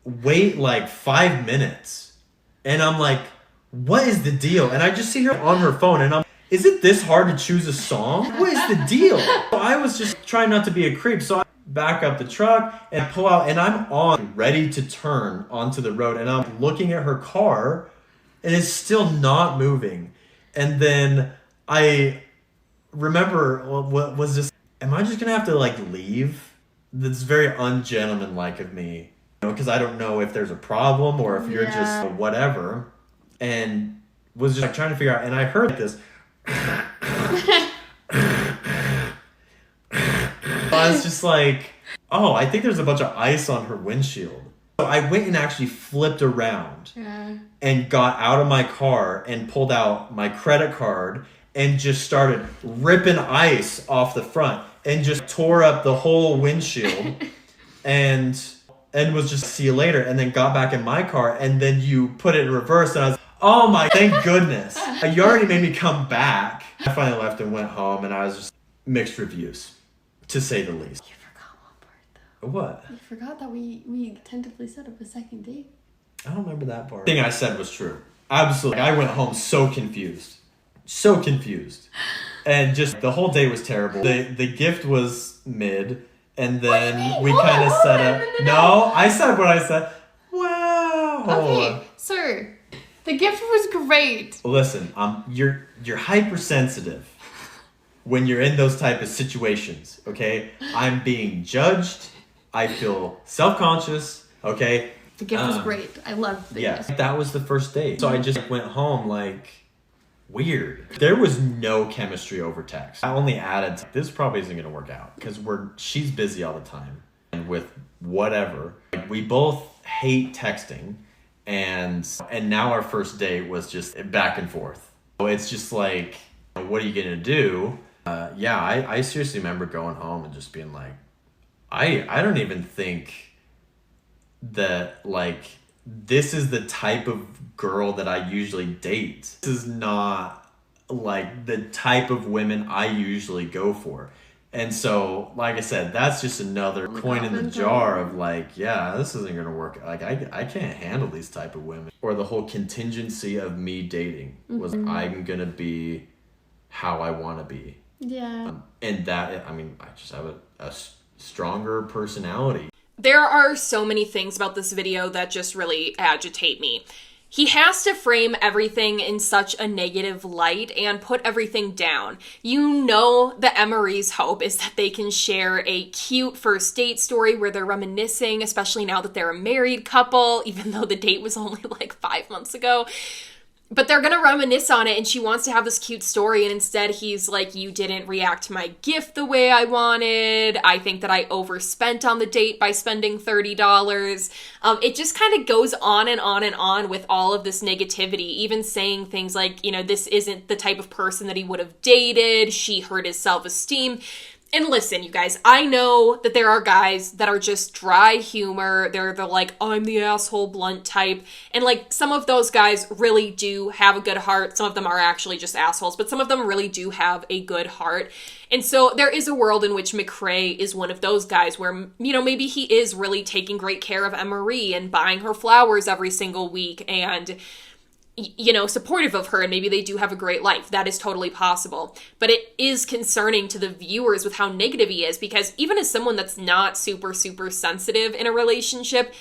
wait like 5 minutes and I'm like, what is the deal? And I just see her on her phone and is it this hard to choose a song? What is the deal? So I was just trying not to be a creep. So I back up the truck and pull out and I'm on ready to turn onto the road and I'm looking at her car and it's still not moving. And then I remember what was this, am I just gonna have to like leave? That's very ungentlemanlike of me, because I don't know if there's a problem or if you're just whatever. And was just like trying to figure out, and I heard this. I was just like, oh, I think there's a bunch of ice on her windshield. So I went and actually flipped around and got out of my car and pulled out my credit card and just started ripping ice off the front and just tore up the whole windshield and was just see you later, and then got back in my car and then you put it in reverse and I was, oh my, thank goodness. You already made me come back. I finally left and went home and I was just mixed reviews, to say the least. You forgot one part though. What? You forgot that we tentatively set up a second date. I don't remember that part. The thing I said was true. Absolutely. I went home so confused. So confused. And just the whole day was terrible. The gift was mid. And then we kind of set up. No, I said what I said. Wow. Okay, sir. The gift was great. Listen, you're hypersensitive when you're in those type of situations, okay? I'm being judged. I feel self-conscious, okay? The gift was great. I loved the gift. That was the first date. So I just went home like, weird. There was no chemistry over text. I only added, this probably isn't gonna work out because she's busy all the time and with whatever. Like, we both hate texting, and now our first date was just back and forth. So it's just like, what are you gonna do? I seriously remember going home and just being like, I don't even think that like this is the type of girl that I usually date. This is not like the type of women I usually go for. And so, like I said, that's just another coin in the jar of like, yeah, this isn't gonna work. Like I can't handle these type of women. Or the whole contingency of me dating was I'm gonna be how I want to be. Yeah. And that, I mean, I just have a stronger personality. There are so many things about this video that just really agitate me. He has to frame everything in such a negative light and put everything down. You know that Emmarie's hope is that they can share a cute first date story where they're reminiscing, especially now that they're a married couple, even though the date was only like 5 months ago. But they're gonna reminisce on it, and she wants to have this cute story, and instead he's like, you didn't react to my gift the way I wanted. I think that I overspent on the date by spending $30. It just kind of goes on and on and on with all of this negativity, even saying things like, you know, this isn't the type of person that he would have dated. She hurt his self-esteem. And listen, you guys, I know that there are guys that are just dry humor. They're the like, I'm the asshole blunt type. And like, some of those guys really do have a good heart. Some of them are actually just assholes, but some of them really do have a good heart. And so there is a world in which McCrae is one of those guys where, you know, maybe he is really taking great care of Emmarie and buying her flowers every single week and, you know, supportive of her, and maybe they do have a great life. That is totally possible. But it is concerning to the viewers with how negative he is, because even as someone that's not super, super sensitive in a relationship,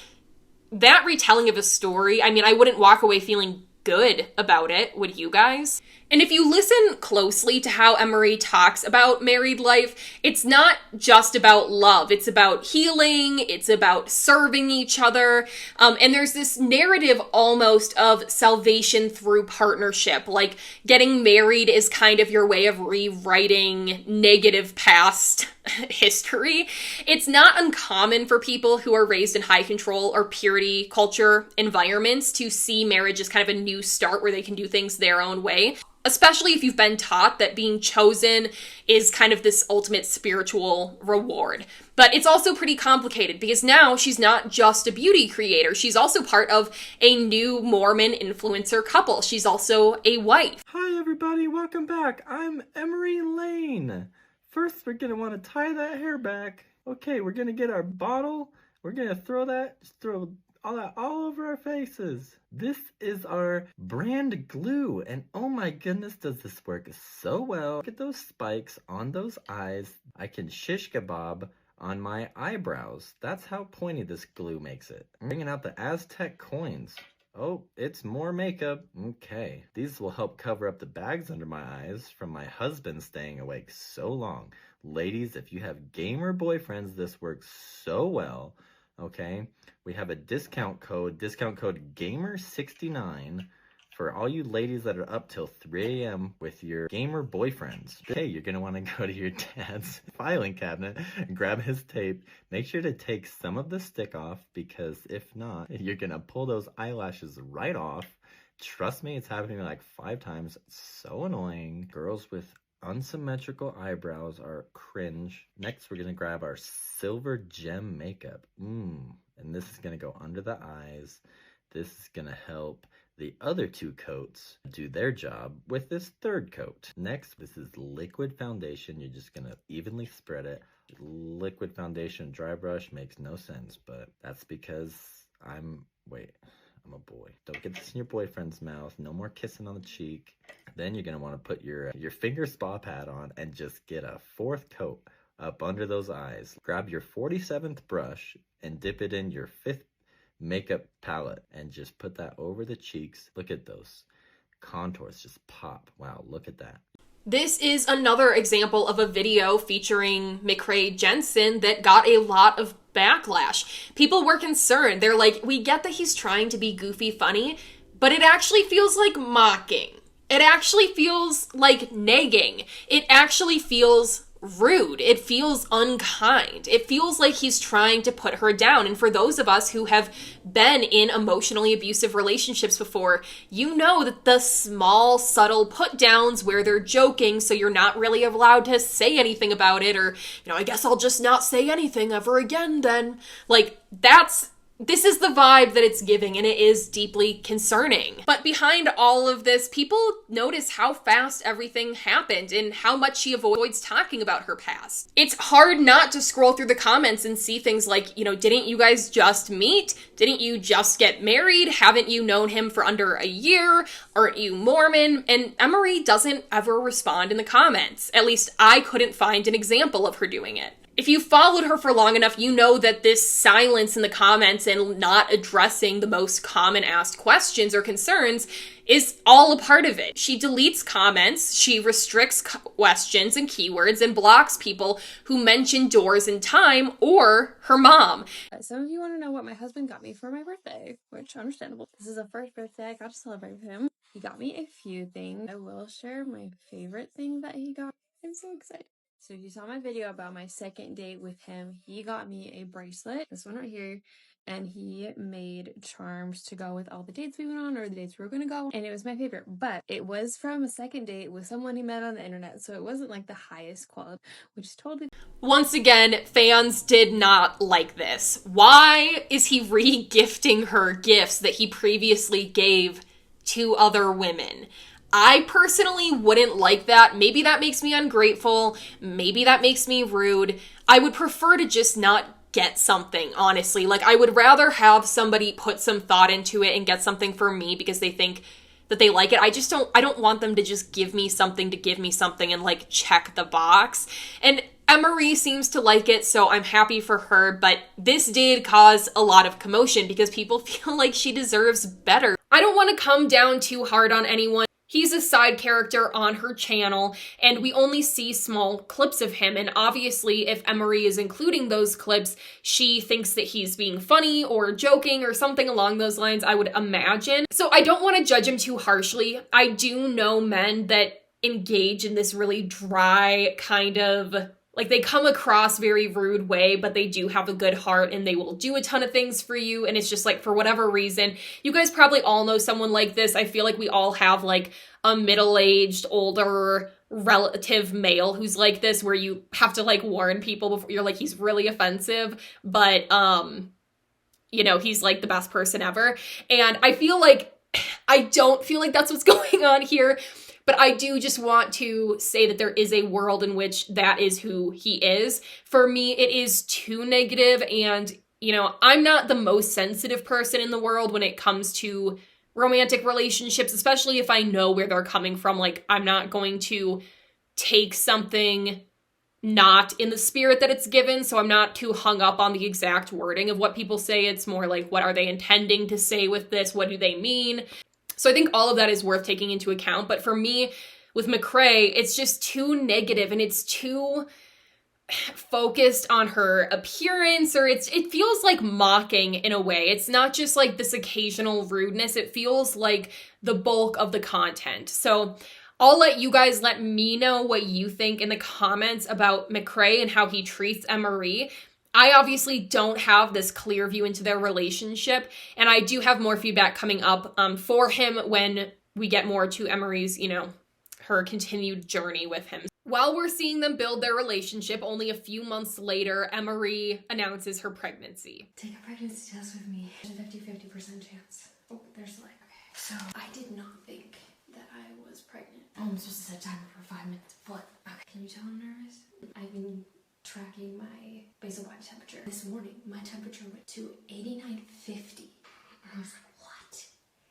that retelling of a story, I mean, I wouldn't walk away feeling good about it, would you guys? And if you listen closely to how Emmarie talks about married life, it's not just about love. It's about healing. It's about serving each other. And there's this narrative almost of salvation through partnership. Like getting married is kind of your way of rewriting negative past history. It's not uncommon for people who are raised in high control or purity culture environments to see marriage as kind of a new start where they can do things their own way. Especially if you've been taught that being chosen is kind of this ultimate spiritual reward. But it's also pretty complicated because now she's not just a beauty creator. She's also part of a new Mormon influencer couple. She's also a wife. Hi everybody, welcome back. I'm Emmarie Lane First, we're gonna want to tie that hair back. Okay, we're gonna get our bottle. We're gonna throw all that all over our faces. This is our brand glue, and oh my goodness, does this work so well. Look at those spikes on those eyes. I can shish kebab on my eyebrows. That's how pointy this glue makes it. I'm bringing out the Aztec coins. Oh, it's more makeup. Okay. These will help cover up the bags under my eyes from my husband staying awake so long. Ladies, if you have gamer boyfriends, this works so well. Okay. We have a discount code GAMER69 for all you ladies that are up till 3 a.m. with your gamer boyfriends. Hey, you're going to want to go to your dad's filing cabinet and grab his tape. Make sure to take some of the stick off, because if not, you're going to pull those eyelashes right off. Trust me, it's happened to me like 5 times. It's so annoying. Girls with unsymmetrical eyebrows are cringe. Next, we're going to grab our silver gem makeup. And this is going to go under the eyes. This is going to help the other 2 coats do their job with this 3rd coat. Next, this is liquid foundation. You're just gonna evenly spread it. Liquid foundation dry brush makes no sense, but that's because I'm a boy. Don't get this in your boyfriend's mouth. No more kissing on the cheek. Then you're gonna wanna put your finger spa pad on and just get a 4th coat up under those eyes. Grab your 47th brush and dip it in your 5th makeup palette and just put that over the cheeks. Look at those contours just pop. Wow, look at that. This is another example of a video featuring McRae Jensen that got a lot of backlash. People were concerned. They're like, we get that he's trying to be goofy funny, but it actually feels like mocking. It actually feels like nagging. It actually feels rude. It feels unkind. It feels like he's trying to put her down. And for those of us who have been in emotionally abusive relationships before, you know that the small, subtle put downs where they're joking, so you're not really allowed to say anything about it, or, I guess I'll just not say anything ever again then. Like, this is the vibe that it's giving, and it is deeply concerning. But behind all of this, people notice how fast everything happened and how much she avoids talking about her past. It's hard not to scroll through the comments and see things like, didn't you guys just meet? Didn't you just get married? Haven't you known him for under a year? Aren't you Mormon? And Emmarie doesn't ever respond in the comments. At least I couldn't find an example of her doing it. If you followed her for long enough, you know that this silence in the comments and not addressing the most common asked questions or concerns is all a part of it. She deletes comments, she restricts questions and keywords, and blocks people who mention doors and time or her mom. Some of you want to know what my husband got me for my birthday, which is understandable. This is the first birthday I got to celebrate with him. He got me a few things. I will share my favorite thing that he got. I'm so excited. So if you saw my video about my second date with him, he got me a bracelet, this one right here, and he made charms to go with all the dates we went on or the dates we were going to go, and it was my favorite. But it was from a second date with someone he met on the internet, so it wasn't like the highest quality, which is totally... Once again, fans did not like this. Why is he re-gifting her gifts that he previously gave to other women? I personally wouldn't like that. Maybe that makes me ungrateful. Maybe that makes me rude. I would prefer to just not get something, honestly. Like, I would rather have somebody put some thought into it and get something for me because they think that they like it. I don't want them to just give me something to give me something and like check the box. And Emmarie seems to like it, so I'm happy for her, but this did cause a lot of commotion because people feel like she deserves better. I don't want to come down too hard on anyone. He's a side character on her channel, and we only see small clips of him, and obviously if Emmarie is including those clips, she thinks that he's being funny or joking or something along those lines, I would imagine. So I don't want to judge him too harshly. I do know men that engage in this really dry kind of... like, they come across very rude way, but they do have a good heart and they will do a ton of things for you. And it's just like, for whatever reason, you guys probably all know someone like this. I feel like we all have like a middle-aged, older relative male who's like this, where you have to like warn people before you're like, he's really offensive, but he's like the best person ever. And I don't feel like that's what's going on here. But I do just want to say that there is a world in which that is who he is. For me, it is too negative, and, you know, I'm not the most sensitive person in the world when it comes to romantic relationships, especially if I know where they're coming from. Like, I'm not going to take something not in the spirit that it's given, so I'm not too hung up on the exact wording of what people say. It's more like, what are they intending to say with this? What do they mean? So I think all of that is worth taking into account. But for me, with McCrae, it's just too negative, and it's too focused on her appearance, or it feels like mocking in a way. It's not just like this occasional rudeness. It feels like the bulk of the content. So I'll let you guys let me know what you think in the comments about McCrae and how he treats Emmarie. I obviously don't have this clear view into their relationship, and I do have more feedback coming up for him when we get more to Emmarie's, you know, her continued journey with him. While we're seeing them build their relationship, only a few months later, Emmarie announces her pregnancy. Take a pregnancy test with me. There's a 50% chance. Oh, there's like, okay. So I did not think that I was pregnant. I'm supposed to set a timer for 5 minutes. What? Okay. Can you tell I'm nervous? I've been tracking my basal body temperature. This morning, my temperature went to 89.50. I was like, what?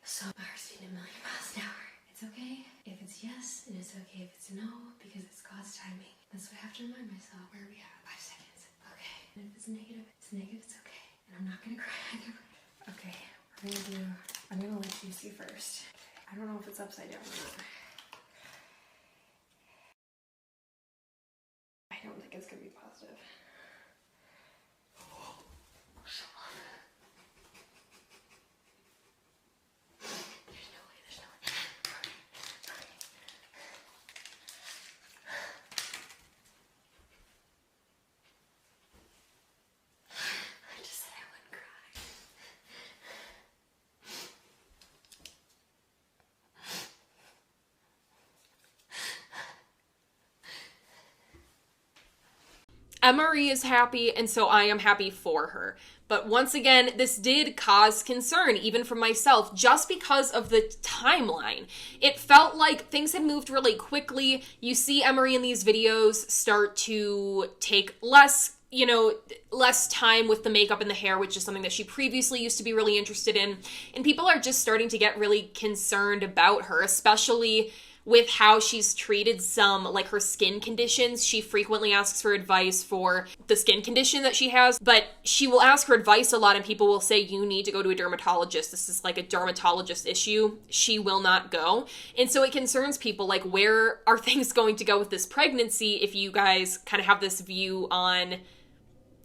So my heart's beating 1,000,000 miles an hour. It's okay if it's yes, and it's okay if it's no, because it's God's timing. That's what I have to remind myself. Where are we at? 5 seconds. Okay. And if it's negative, it's okay. And I'm not gonna cry either. Okay, I'm gonna let you see first. I don't know if it's upside down or not. I don't think it's gonna be positive. Emmarie is happy, and so I am happy for her. But once again, this did cause concern, even for myself, just because of the timeline. It felt like things had moved really quickly. You see Emmarie in these videos start to take less time with the makeup and the hair, which is something that she previously used to be really interested in. And people are just starting to get really concerned about her, especially with how she's treated some, like, her skin conditions. She frequently asks for advice for the skin condition that she has, but she will ask for advice a lot, and people will say, you need to go to a dermatologist. This is like a dermatologist issue. She will not go. And so it concerns people, like, where are things going to go with this pregnancy if you guys kind of have this view on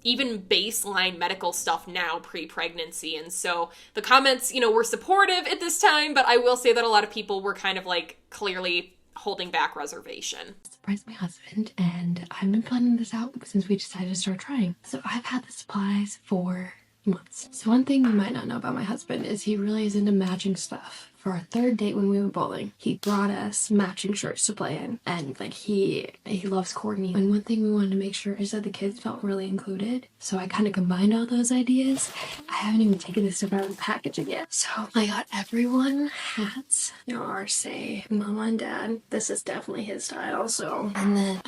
even baseline medical stuff now pre-pregnancy. And so the comments, were supportive at this time, but I will say that a lot of people were kind of like clearly holding back reservation. Surprised my husband, and I've been planning this out since we decided to start trying. So I've had the supplies for months. So one thing you might not know about my husband is he really is into matching stuff. For our third date when we went bowling, he brought us matching shirts to play in, and like he loves Courtney. And one thing we wanted to make sure is that the kids felt really included. So I kind of combined all those ideas. I haven't even taken this stuff out of the packaging yet. So I got everyone hats. Ours say Mama and Dad. This is definitely his style. So, and then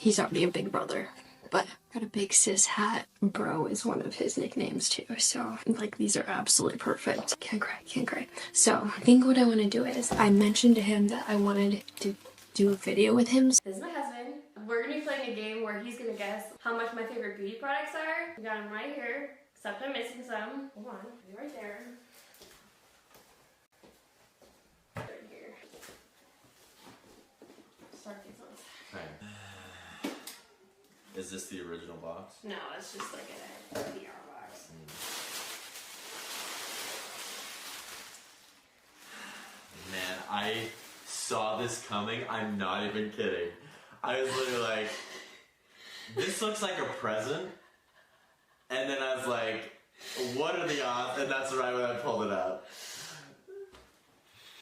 he's already a big brother, but got a big sis hat. Bro is one of his nicknames too. So like these are absolutely perfect. Can't cry. So I think what I want to do is I mentioned to him that I wanted to do a video with him. This is my husband. We're gonna be playing a game where he's gonna guess how much my favorite beauty products are. We got them right here, except I'm missing some. Hold on, they're right there. Right here. Start these ones. Okay. Is this the original box? No, it's just like a PR box. Man, I saw this coming. I'm not even kidding. I was literally like, this looks like a present. And then I was like, what are the odds? And that's right when I pulled it out.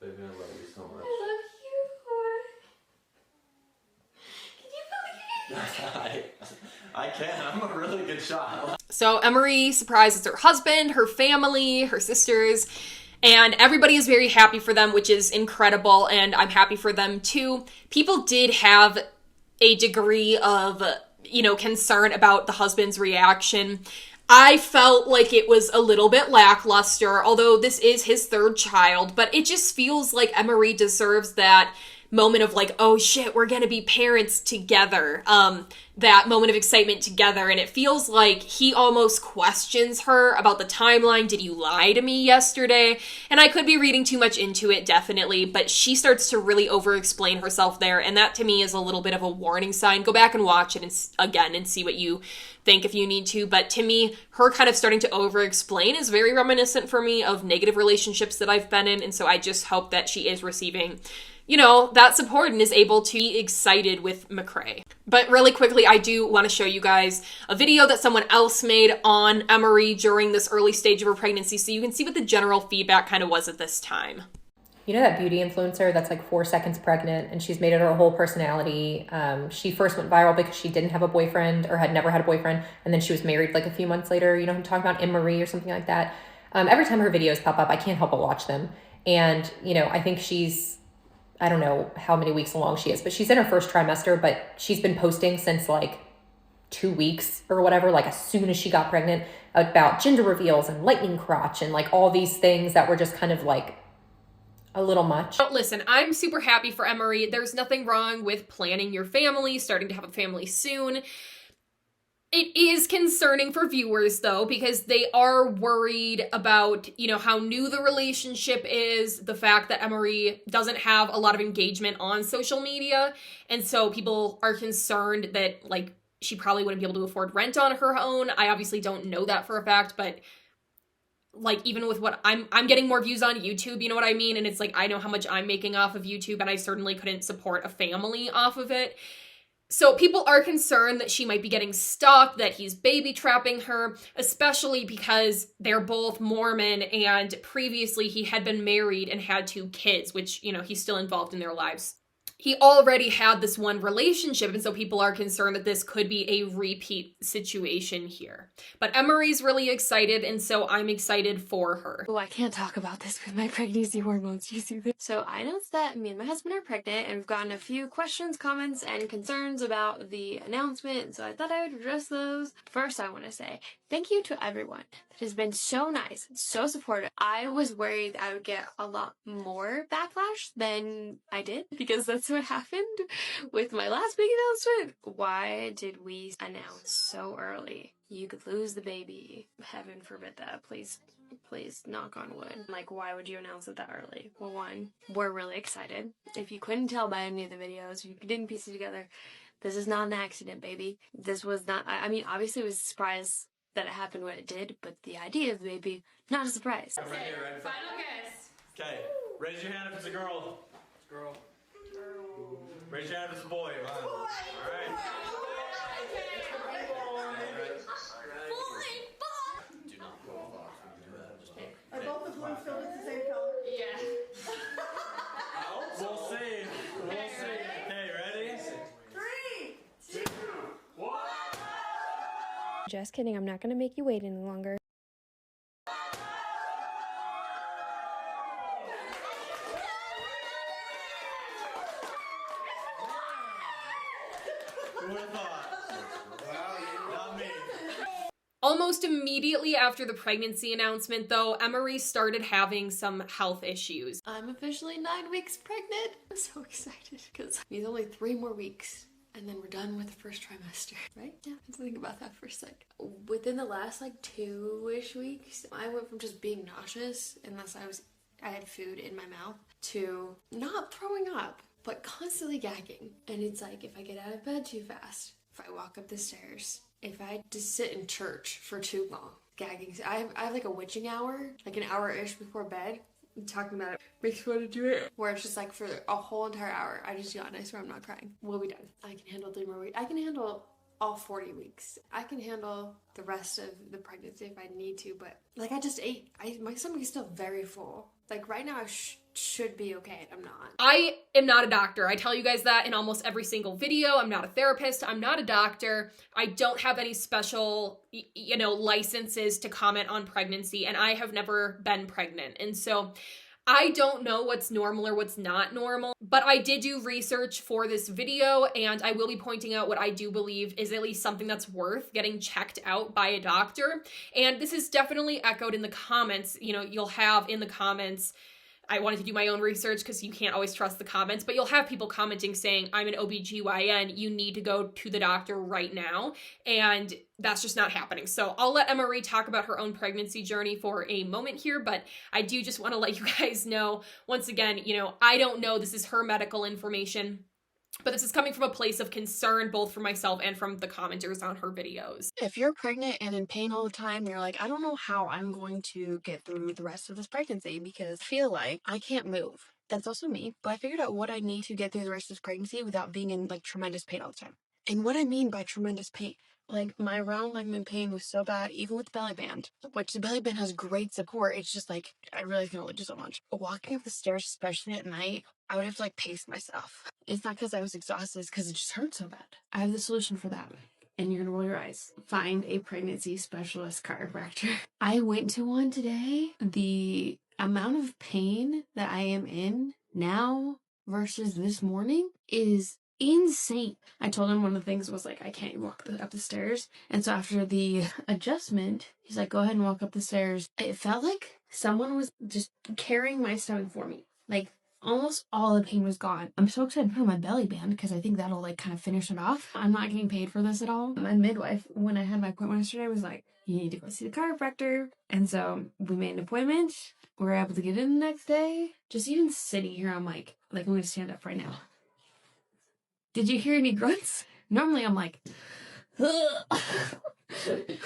Baby, I love you so much. I love you. Can you believe it? I can. I'm a really good shot. So Emmarie surprises her husband, her family, her sisters, And everybody is very happy for them, which is incredible, and I'm happy for them too. People did have a degree of, concern about the husband's reaction. I felt like it was a little bit lackluster, although this is his third child, but it just feels like Emmarie deserves that moment of like, oh shit, we're gonna be parents together. That moment of excitement together. And it feels like he almost questions her about the timeline. Did you lie to me yesterday? And I could be reading too much into it, definitely, but she starts to really over-explain herself there. And that to me is a little bit of a warning sign. Go back and watch it again and see what you think if you need to. But to me, her kind of starting to over-explain is very reminiscent for me of negative relationships that I've been in. And so I just hope that she is receiving that support and is able to be excited with McCrae. But really quickly, I do want to show you guys a video that someone else made on Emmarie during this early stage of her pregnancy so you can see what the general feedback kind of was at this time. You know that beauty influencer that's like 4 seconds pregnant and she's made it her whole personality. She first went viral because she didn't have a boyfriend or had never had a boyfriend. And then she was married like a few months later. You know who I'm talking about? Emmarie or something like that. Every time her videos pop up, I can't help but watch them. And, I think I don't know how many weeks along she is, but she's in her first trimester, but she's been posting since like 2 weeks or whatever, like as soon as she got pregnant, about gender reveals and lightning crotch and like all these things that were just kind of like a little much. Listen, I'm super happy for Emmarie. There's nothing wrong with planning your family, starting to have a family soon. It is concerning for viewers though, because they are worried about, how new the relationship is, the fact that Emmarie doesn't have a lot of engagement on social media. And so people are concerned that like she probably wouldn't be able to afford rent on her own. I obviously don't know that for a fact, but like even with what I'm getting more views on YouTube, you know what I mean? And it's like, I know how much I'm making off of YouTube and I certainly couldn't support a family off of it. So people are concerned that she might be getting stalked, that he's baby trapping her, especially because they're both Mormon and previously he had been married and had 2 kids, which, he's still involved in their lives. He already had this one relationship, and so people are concerned that this could be a repeat situation here. But Emmarie's really excited, and so I'm excited for her. Oh, I can't talk about this with my pregnancy hormones. You see this? So I announced that me and my husband are pregnant, and we've gotten a few questions, comments, and concerns about the announcement, so I thought I would address those. First, I want to say thank you to everyone that has been so nice, so supportive. I was worried I would get a lot more backlash than I did, because that's what happened with my last big announcement. Why did we announce so early? You could lose the baby. Heaven forbid that. Please knock on wood. Like, why would you announce it that early? Well, one, we're really excited. If you couldn't tell by any of the videos, if you didn't piece it together, this is not an accident, baby. This was not, I mean, obviously it was a surprise that it happened when it did, but the idea of the baby, not a surprise. Right here, right? Final guess. Okay, raise your hand if it's a girl. It's a girl. Raise your hand if it's a boy. All right. Do not go off when you do that. Just Are both the balloons filled with the same color? Yeah. We'll see. We'll see. Okay, ready? 3, 2, 1. Just kidding, I'm not gonna make you wait any longer. Who would have thought? Not me. Almost immediately after the pregnancy announcement, though, Emmarie started having some health issues. I'm officially 9 weeks pregnant. I'm so excited because it's only 3 more weeks and then we're done with the first trimester, right? Yeah, let's think about that for a sec. Within the last 2-ish weeks, I went from just being nauseous unless I had food in my mouth to not throwing up, but constantly gagging. And it's like, if I get out of bed too fast, if I walk up the stairs, if I just sit in church for too long, gagging. I have like a witching hour, like an hour-ish before bed. I'm talking about it makes me want to do it. Where it's just like for a whole entire hour, I just yawn. I swear I'm not crying. We'll be done. I can handle 3 more weeks. I can handle all 40 weeks. I can handle the rest of the pregnancy if I need to, but like I just ate. My stomach is still very full. Like right now I should be okay. I'm not. I am not a doctor. I tell you guys that in almost every single video. I'm not a therapist. I'm not a doctor. I don't have any special, licenses to comment on pregnancy, and I have never been pregnant. And so I don't know what's normal or what's not normal, but I did do research for this video, and I will be pointing out what I do believe is at least something that's worth getting checked out by a doctor. And this is definitely echoed in the comments. You'll have in the comments, I wanted to do my own research because you can't always trust the comments, but you'll have people commenting saying, I'm an OBGYN, you need to go to the doctor right now. And that's just not happening. So I'll let Emmarie talk about her own pregnancy journey for a moment here, but I do just want to let you guys know, once again, I don't know, this is her medical information, but this is coming from a place of concern, both for myself and from the commenters on her videos. If you're pregnant and in pain all the time, you're like, I don't know how I'm going to get through the rest of this pregnancy because I feel like I can't move. That's also me. But I figured out what I need to get through the rest of this pregnancy without being in tremendous pain all the time. And what I mean by tremendous pain, my round ligament pain was so bad, even with the belly band, which the belly band has great support. It's just I really can only do so much. But walking up the stairs, especially at night, I would have to pace myself. It's not because I was exhausted, it's because it just hurt so bad. I have the solution for that. And you're gonna roll your eyes. Find a pregnancy specialist chiropractor. I went to one today. The amount of pain that I am in now versus this morning is insane. I told him one of the things was I can't walk up the stairs. And so after the adjustment, he's like, go ahead and walk up the stairs. It felt like someone was just carrying my stomach for me. Almost all the pain was gone. I'm so excited to put on my belly band because I think that'll kind of finish it off. I'm not getting paid for this at all. My midwife, when I had my appointment yesterday, was like, you need to go see the chiropractor. And so we made an appointment. We were able to get in the next day. Just even sitting here, I'm like I'm going to stand up right now. Did you hear any grunts? Normally I'm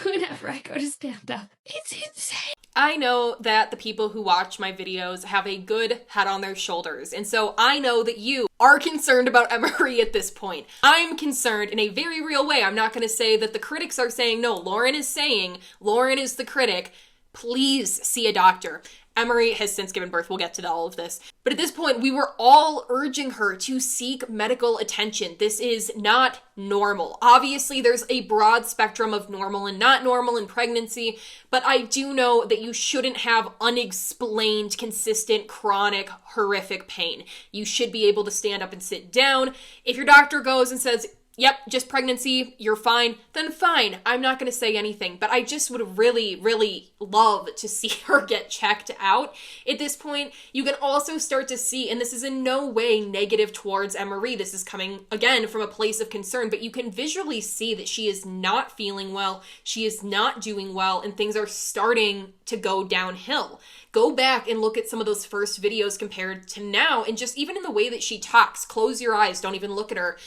whenever I go to stand up. It's insane. I know that the people who watch my videos have a good head on their shoulders, and so I know that you are concerned about Emmarie at this point. I'm concerned in a very real way. I'm not going to say that the critics are saying, no, Lauren is saying, Lauren is the critic, please see a doctor. Emmarie has since given birth. We'll get to all of this. But at this point, we were all urging her to seek medical attention. This is not normal. Obviously, there's a broad spectrum of normal and not normal in pregnancy, but I do know that you shouldn't have unexplained, consistent, chronic, horrific pain. You should be able to stand up and sit down. If your doctor goes and says, yep, just pregnancy, you're fine, then fine. I'm not going to say anything, but I just would really, really love to see her get checked out. At this point, you can also start to see, and this is in no way negative towards Emmarie, this is coming, again, from a place of concern, but you can visually see that she is not feeling well, she is not doing well, and things are starting to go downhill. Go back and look at some of those first videos compared to now, and just even in the way that she talks, close your eyes, don't even look at her,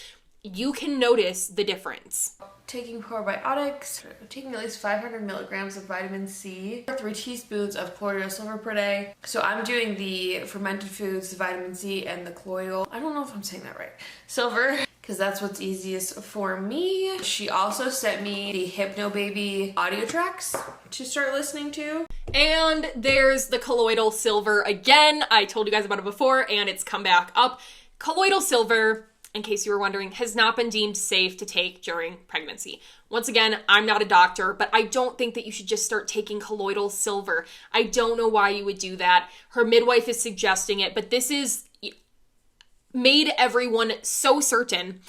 you can notice the difference. Taking probiotics, taking at least 500 milligrams of vitamin C, 3 teaspoons of colloidal silver per day. So I'm doing the fermented foods, the vitamin C, and the colloidal. I don't know if I'm saying that right. Silver, because that's what's easiest for me. She also sent me the Hypno Baby audio tracks to start listening to. And there's the colloidal silver again. I told you guys about it before, and it's come back up. Colloidal silver, in case you were wondering, has not been deemed safe to take during pregnancy. Once again, I'm not a doctor, but I don't think that you should just start taking colloidal silver. I don't know why you would do that. Her midwife is suggesting it, but this is made everyone so certain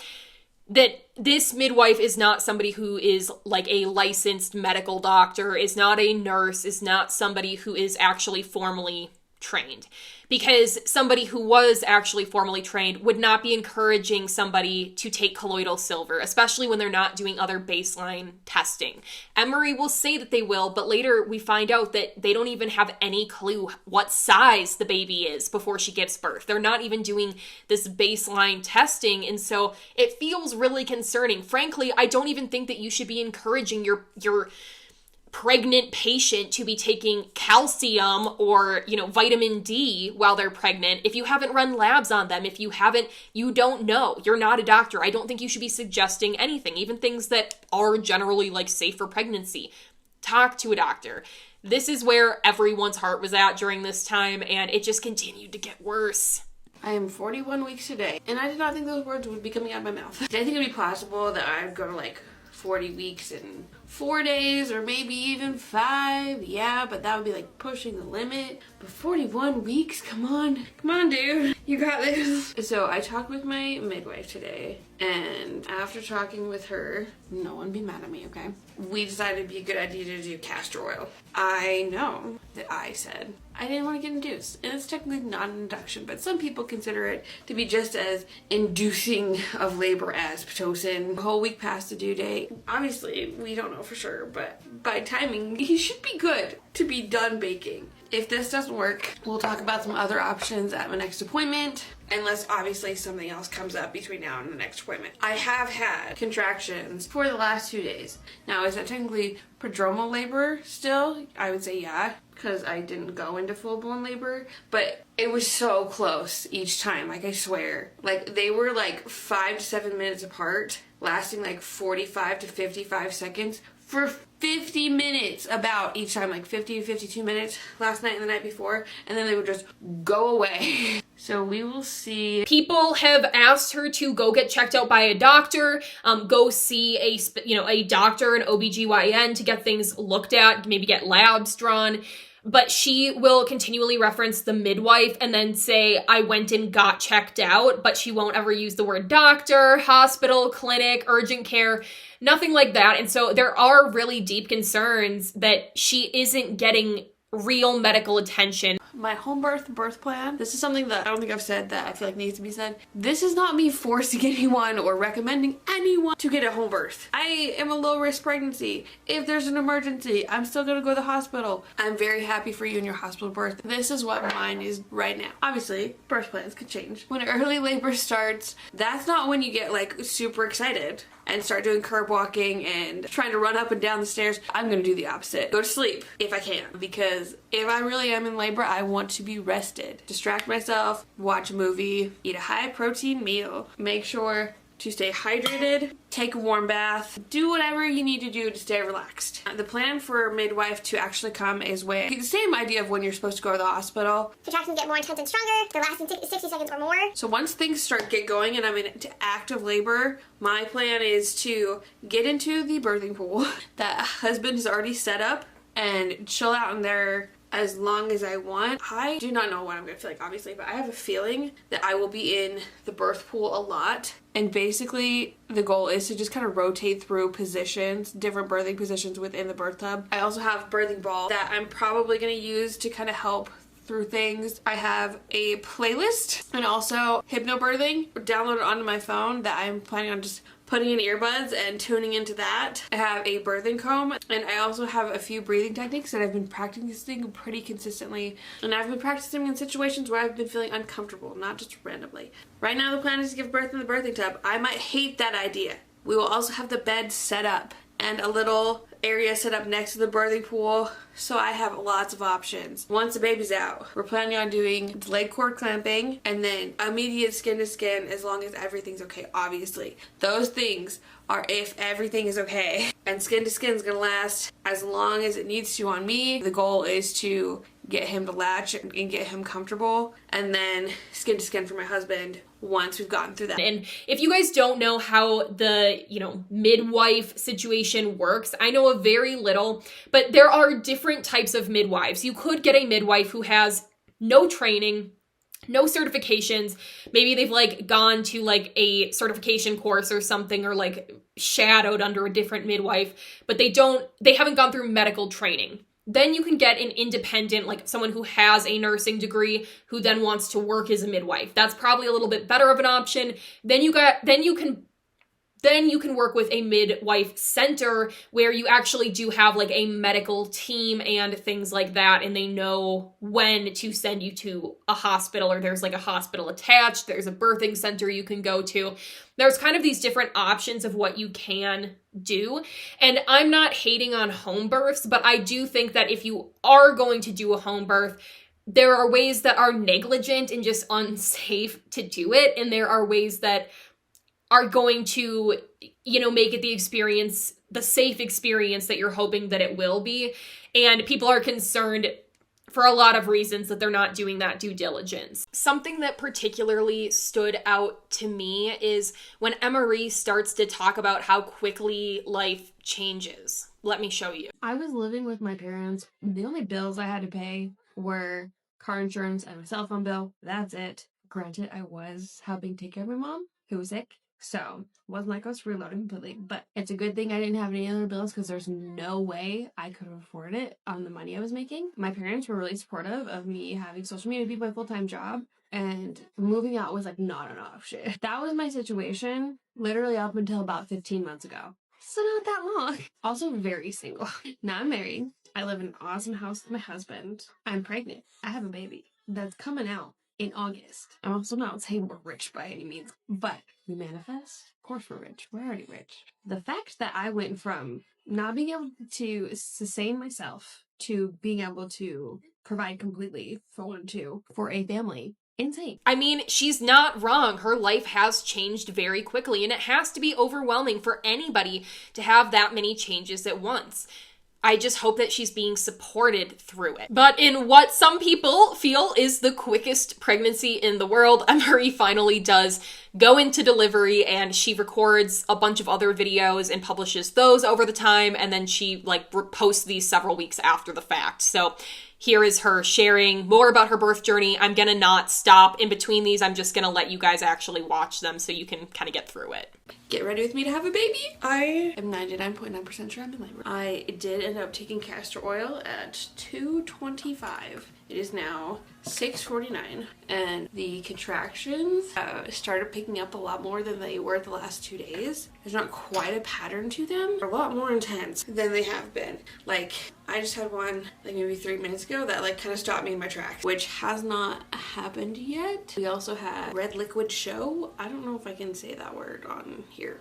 that this midwife is not somebody who is a licensed medical doctor, is not a nurse, is not somebody who is actually formally trained. Because somebody who was actually formally trained would not be encouraging somebody to take colloidal silver, especially when they're not doing other baseline testing. Emmarie will say that they will, but later we find out that they don't even have any clue what size the baby is before she gives birth. They're not even doing this baseline testing, and so it feels really concerning. Frankly, I don't even think that you should be encouraging your pregnant patient to be taking calcium or, vitamin D while they're pregnant. If you haven't run labs on them, you don't know. You're not a doctor. I don't think you should be suggesting anything, even things that are generally safe for pregnancy. Talk to a doctor. This is where everyone's heart was at during this time, and it just continued to get worse. I am 41 weeks today, and I did not think those words would be coming out of my mouth. Did I think it would be possible that I'd go to like 40 weeks in 4 days or maybe even 5? Yeah, but that would be like pushing the limit. But 41 weeks? Come on, dude. You got this. So I talked with my midwife today, and after talking with her, no one be mad at me, okay? We decided it'd be a good idea to do castor oil. I know that I said I didn't want to get induced, and it's technically not an induction, but some people consider it to be just as inducing of labor as Pitocin. A whole week past the due date. Obviously, we don't know for sure, but by timing, he should be good to be done baking. If this doesn't work, we'll talk about some other options at my next appointment, unless obviously something else comes up between now and the next appointment. I have had contractions for the last 2 days. Now, is that technically prodromal labor still? I would say yeah, because I didn't go into full-blown labor, but it was so close each time, like I swear. Like, they were like 5 to 7 minutes apart, lasting like 45 to 55 seconds for 50 minutes about each time, like 50 to 52 minutes last night and the night before, and then they would just go away. So we will see. People have asked her to go get checked out by a doctor, go see a doctor, an OBGYN, to get things looked at, maybe get labs drawn. But she will continually reference the midwife and then say, I went and got checked out, but she won't ever use the word doctor, hospital, clinic, urgent care, nothing like that. And so there are really deep concerns that she isn't getting real medical attention. My home birth plan, this is something that I don't think I've said that I feel like needs to be said. This is not me forcing anyone or recommending anyone to get a home birth. I am a low risk pregnancy. If there's an emergency, I'm still gonna go to the hospital. I'm very happy for you in your hospital birth. This is what mine is right now. Obviously, birth plans could change. When early labor starts, that's not when you get like super excited and start doing curb walking and trying to run up and down the stairs. I'm gonna do the opposite. Go to sleep if I can, because if I really am in labor, I want to be rested. Distract myself, watch a movie, eat a high protein meal, make sure to stay hydrated, take a warm bath, do whatever you need to do to stay relaxed. The plan for midwife to actually come is when, the same idea of when you're supposed to go to the hospital. Contractions get more intense and stronger. They're lasting 60 seconds or more. So once things get going and I'm into active labor, my plan is to get into the birthing pool that husband has already set up and chill out in there as long as I want. I do not know what I'm gonna feel like, obviously, but I have a feeling that I will be in the birth pool a lot. And basically, the goal is to just kind of rotate through positions, different birthing positions within the birth tub. I also have birthing ball that I'm probably gonna use to kind of help through things. I have a playlist and also hypnobirthing downloaded onto my phone that I'm planning on just putting in earbuds and tuning into that. I have a birthing comb, and I also have a few breathing techniques that I've been practicing pretty consistently, and I've been practicing in situations where I've been feeling uncomfortable, not just randomly. Right now the plan is to give birth in the birthing tub. I might hate that idea. We will also have the bed set up and a little area set up next to the birthing pool, so I have lots of options. Once the baby's out, we're planning on doing leg cord clamping and then immediate skin to skin as long as everything's okay, obviously. Those things are if everything is okay. And skin to skin is gonna last as long as it needs to on me. The goal is to get him to latch and get him comfortable, and then skin to skin for my husband once we've gotten through that. And if you guys don't know how the, midwife situation works, I know a very little, but there are different types of midwives. You could get a midwife who has no training, no certifications. Maybe they've gone to a certification course or something, or shadowed under a different midwife, but they haven't gone through medical training. Then you can get an independent, someone who has a nursing degree who then wants to work as a midwife. That's probably a little bit better of an option. Then you can work with a midwife center where you actually do have a medical team and things like that, and they know when to send you to a hospital, or there's a hospital attached, there's a birthing center you can go to. There's kind of these different options of what you can do. And I'm not hating on home births, but I do think that if you are going to do a home birth, there are ways that are negligent and just unsafe to do it, and there are ways that are going to, make it the experience the safe experience that you're hoping that it will be. And people are concerned for a lot of reasons that they're not doing that due diligence. Something that particularly stood out to me is when Emmarie starts to talk about how quickly life changes. Let me show you. I was living with my parents. The only bills I had to pay were car insurance and my cell phone bill. That's it. Granted, I was helping take care of my mom, who was sick. So it wasn't like I was freeloading completely, but it's a good thing I didn't have any other bills because there's no way I could afford it on the money I was making. My parents were really supportive of me having social media be my full-time job, and moving out was like not an option. That was my situation literally up until about 15 months ago. So not that long. Also very single. Now I'm married. I live in an awesome house with my husband. I'm pregnant. I have a baby that's coming out in August. I'm also not saying we're rich by any means, but we manifest. Of course we're rich. We're already rich. The fact that I went from not being able to sustain myself to being able to provide completely for a family. Insane. I mean, she's not wrong. Her life has changed very quickly, and it has to be overwhelming for anybody to have that many changes at once. I just hope that she's being supported through it. But in what some people feel is the quickest pregnancy in the world, Emmarie finally does go into delivery, and she records a bunch of other videos and publishes those over the time, and then she posts these several weeks after the fact. So here is her sharing more about her birth journey. I'm gonna not stop in between these. I'm just gonna let you guys actually watch them so you can kind of get through it. Get ready with me to have a baby. I am 99.9% sure I'm in labor. I did end up taking castor oil at 2:25. It is now 6:49, and the contractions started picking up a lot more than they were the last 2 days. There's not quite a pattern to them. They're a lot more intense than they have been. Like, I just had one maybe 3 minutes ago that kind of stopped me in my tracks, which has not happened yet. We also had red liquid show. I don't know if I can say that word on here.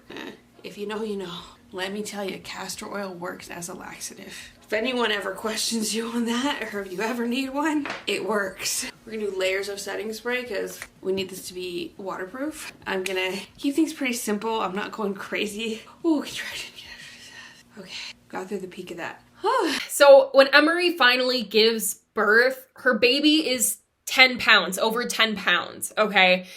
If you know, you know. Let me tell you, castor oil works as a laxative. If anyone ever questions you on that, or if you ever need one, it works. We're gonna do layers of setting spray because we need this to be waterproof. I'm gonna keep things pretty simple. I'm not going crazy. Ooh, contraction. Okay, got through the peak of that. So when Emmarie finally gives birth, her baby is 10 pounds, over 10 pounds, okay?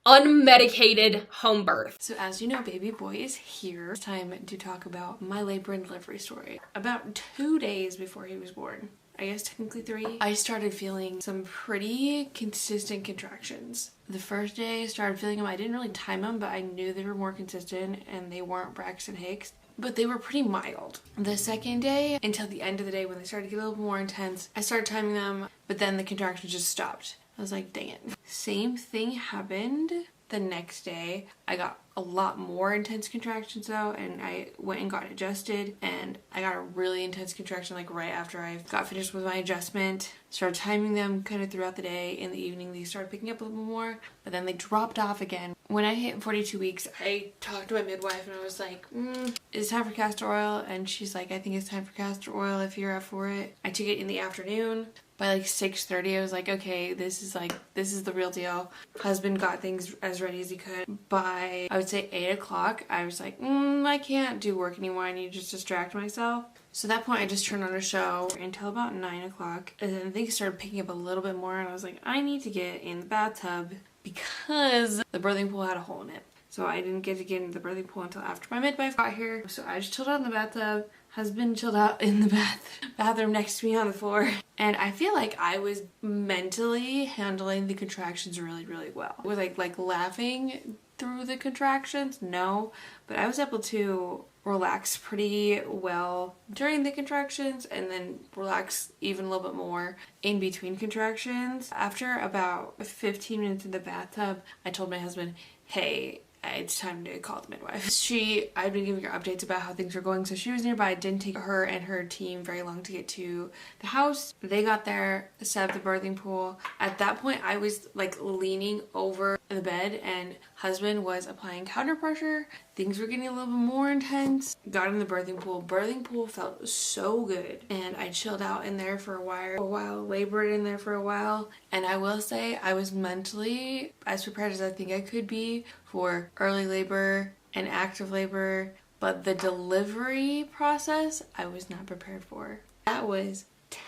Unmedicated home birth. So as you know, baby boy is here. It's time to talk about my labor and delivery story. About 2 days before he was born, I guess technically 3, I started feeling some pretty consistent contractions. The first day I started feeling them. I didn't really time them, but I knew they were more consistent and they weren't Braxton Hicks, but they were pretty mild. The second day until the end of the day when they started to get a little more intense, I started timing them, but then the contractions just stopped. I was like, dang it. Same thing happened the next day. I got a lot more intense contractions though, and I went and got adjusted, and I got a really intense contraction right after I got finished with my adjustment. Started timing them kind of throughout the day. In the evening they started picking up a little more, but then they dropped off again. When I hit 42 weeks, I talked to my midwife and I was like, it's time for castor oil, and she's like, I think it's time for castor oil if you're up for it. I took it in the afternoon. By 6:30, I was like, okay, this is the real deal. Husband got things as ready as he could. By, I would say 8 o'clock, I was like, I can't do work anymore. I need to just distract myself. So at that point, I just turned on a show until about 9 o'clock. And then things started picking up a little bit more. And I was like, I need to get in the bathtub because the birthing pool had a hole in it. So I didn't get to get into the birthing pool until after my midwife got here. So I just chilled out in the bathtub. Husband chilled out in the bathroom next to me on the floor. And I feel like I was mentally handling the contractions really, really well. Was like laughing through the contractions? No. But I was able to relax pretty well during the contractions and then relax even a little bit more in between contractions. After about 15 minutes in the bathtub, I told my husband, hey, it's time to call the midwife. I'd been giving her updates about how things were going, so she was nearby. It didn't take her and her team very long to get to the house. They got there, set up the birthing pool. At that point, I was leaning over the bed, and husband was applying counter pressure. Things were getting a little bit more intense. Got in the birthing pool. Birthing pool felt so good, and I chilled out in there for a while, labored in there for a while, and I will say I was mentally as prepared as I think I could be for early labor and active labor, but the delivery process, I was not prepared for. That was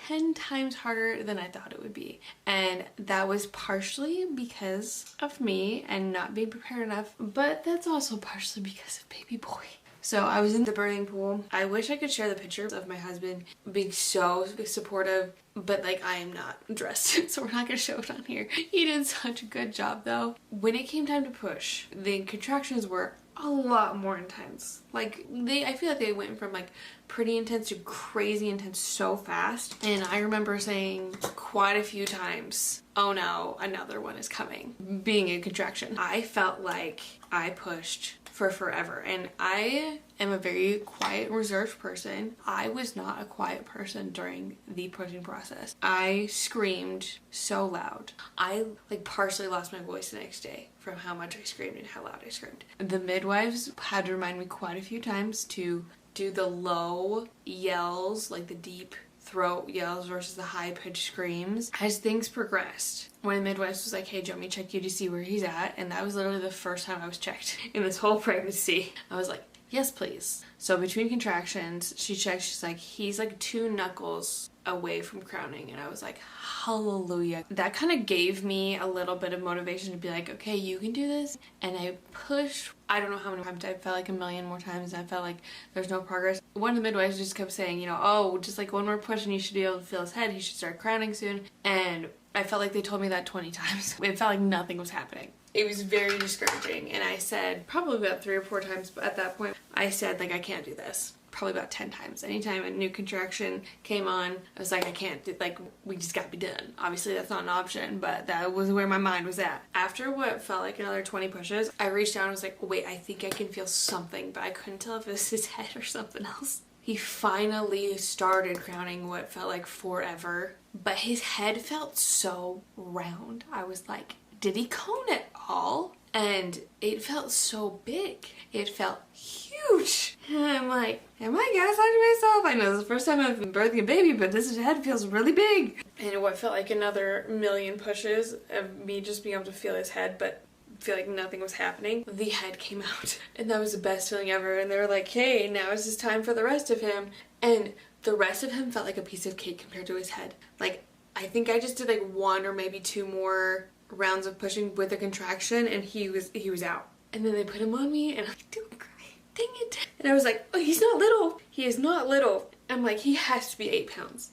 10 times harder than I thought it would be. And that was partially because of me and not being prepared enough, but that's also partially because of baby boy. So I was in the birthing pool. I wish I could share the picture of my husband being so supportive, but like I am not dressed, so we're not gonna show it on here. He did such a good job though. When it came time to push, the contractions were a lot more intense. Like I feel like they went from like pretty intense to crazy intense so fast. And I remember saying quite a few times, oh no, another one is coming. Being a contraction. I felt like I pushed for forever, and I am a very quiet, reserved person. I was not a quiet person during the pushing process. I screamed so loud. I like partially lost my voice the next day from how much I screamed and how loud I screamed. The midwives had to remind me quite a few times to do the low yells, like the deep throat yells versus the high-pitched screams as things progressed. One of the midwives was like, hey, do you want me to check you to see where he's at? And that was literally the first time I was checked in this whole pregnancy. I was like, yes, please. So between contractions, she checked, she's like, he's like 2 knuckles away from crowning. And I was like, hallelujah. That kind of gave me a little bit of motivation to be like, okay, you can do this. And I pushed, I don't know how many times, I felt like a million more times. I felt like there's no progress. One of the midwives just kept saying, you know, oh, just like one more push and you should be able to feel his head. He should start crowning soon. And I felt like they told me that 20 times. It felt like nothing was happening. It was very discouraging, and I said probably about 3 or 4 times at that point, I said like, I can't do this. Probably about 10 times. Anytime a new contraction came on, I was like, I can't do, like, we just gotta be done. Obviously that's not an option, but that was where my mind was at. After what felt like another 20 pushes, I reached down and was like, wait, I think I can feel something, but I couldn't tell if it was his head or something else. He finally started crowning what felt like forever, but his head felt so round. I was like, did he cone at all? And it felt so big. It felt huge. And I'm like, am I gaslighting myself? I know this is the first time I've been birthing a baby, but this head feels really big. And what felt like another million pushes of me just being able to feel his head, but feel like nothing was happening, the head came out. And that was the best feeling ever. And they were like, hey, now is this time for the rest of him. And the rest of him felt like a piece of cake compared to his head. Like, I think I just did like 1 or maybe 2 more rounds of pushing with a contraction and he was out. And then they put him on me and I'm like, doing great, dang it. And I was like, oh, he's not little. He is not little. I'm like, he has to be 8 pounds.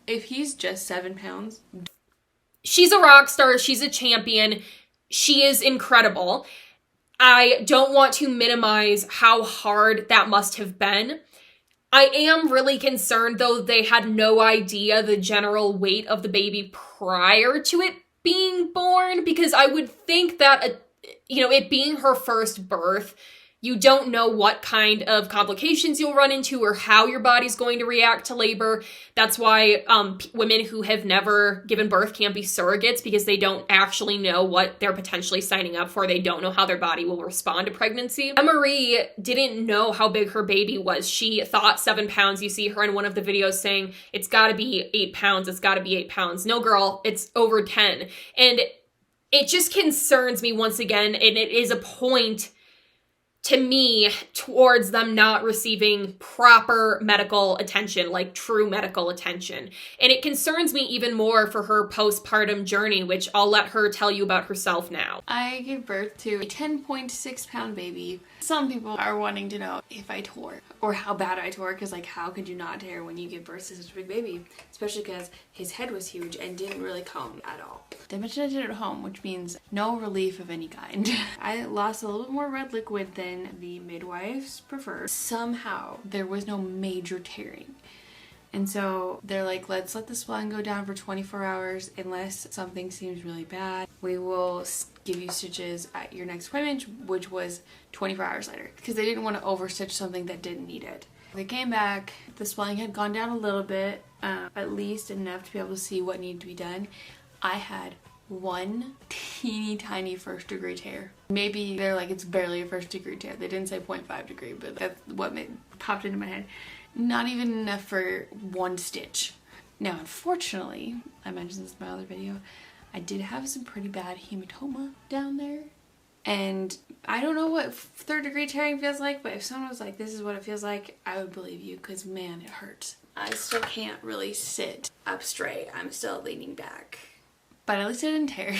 If he's just 7 pounds. She's a rock star. She's a champion. She is incredible. I don't want to minimize how hard that must have been. I am really concerned though they had no idea the general weight of the baby prior to it being born, because I would think that, it being her first birth, you don't know what kind of complications you'll run into or how your body's going to react to labor. That's why women who have never given birth can't be surrogates, because they don't actually know what they're potentially signing up for. They don't know how their body will respond to pregnancy. Emmarie didn't know how big her baby was. She thought 7 pounds. You see her in one of the videos saying, it's gotta be 8 pounds. It's gotta be 8 pounds. No, girl, it's over 10. And it just concerns me once again, and it is a point to me towards them not receiving proper medical attention, like true medical attention. And it concerns me even more for her postpartum journey, which I'll let her tell you about herself now. I gave birth to a 10.6 pound baby. Some people are wanting to know if I tore or how bad I tore, because like, how could you not tear when you give birth to such a big baby? Especially because his head was huge and didn't really cone at all. They mentioned I did it at home, which means no relief of any kind. I lost a little bit more red liquid than the midwives preferred. Somehow there was no major tearing. And so they're like, let's let the swelling go down for 24 hours unless something seems really bad. We will give you stitches at your next appointment, which was 24 hours later, because they didn't want to overstitch something that didn't need it. They came back, the swelling had gone down a little bit, at least enough to be able to see what needed to be done. I had 1 teeny tiny 1st degree tear. Maybe they're like, it's barely a 1st degree tear. They didn't say 0.5 degree, but that's what popped into my head. Not even enough for 1 stitch. Now, unfortunately, I mentioned this in my other video, I did have some pretty bad hematoma down there. And I don't know what third degree tearing feels like, but if someone was like, this is what it feels like, I would believe you, because man, it hurts. I still can't really sit up straight. I'm still leaning back. But at least I didn't tear.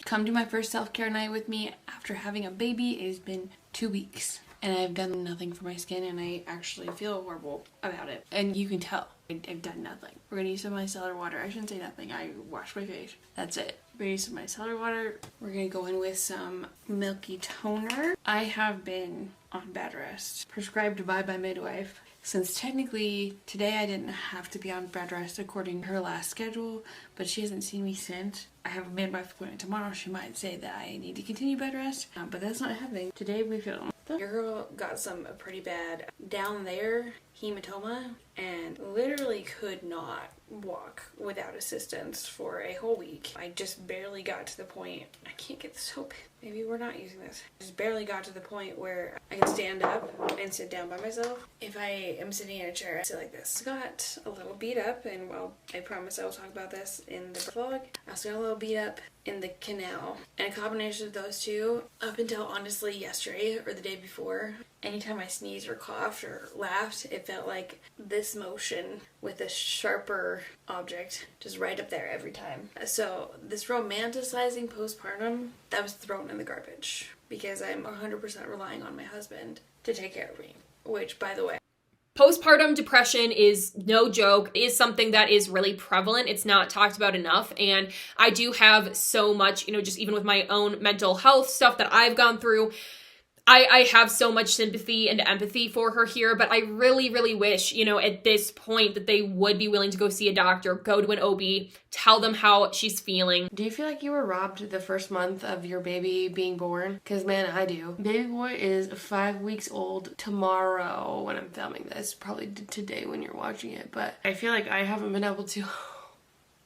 Come to my first self-care night with me after having a baby. It has been 2 weeks. And I've done nothing for my skin, and I actually feel horrible about it. And you can tell I've done nothing. We're gonna use some micellar water. I shouldn't say nothing. I washed my face. That's it. We're gonna use some micellar water. We're gonna go in with some milky toner. I have been on bed rest, prescribed by my midwife, since technically today I didn't have to be on bed rest according to her last schedule, but she hasn't seen me since. I have a midwife appointment tomorrow. She might say that I need to continue bed rest, but that's not happening. Today we feel your girl got some pretty bad down there hematoma and literally could not walk without assistance for a whole week. I just barely got to the point, I can't get this open. Maybe we're not using this. I just barely got to the point where I can stand up and sit down by myself. If I am sitting in a chair, I sit like this. Got a little beat up, and well, I promise I will talk about this in the vlog. I also got a little beat up in the canal. And a combination of those two, up until honestly yesterday or the day before, anytime I sneezed or coughed or laughed, it felt like this motion with a sharper object just right up there every time. So this romanticizing postpartum, that was thrown in the garbage because I'm 100% relying on my husband to take care of me, which, by the way, postpartum depression is no joke. It is something that is really prevalent. It's not talked about enough. And I do have so much, just even with my own mental health stuff that I've gone through, I have so much sympathy and empathy for her here, but I really, really wish, at this point that they would be willing to go see a doctor, go to an OB, tell them how she's feeling. Do you feel like you were robbed the first month of your baby being born? Because man, I do. Baby boy is 5 weeks old tomorrow when I'm filming this, probably today when you're watching it, but I feel like I haven't been able to...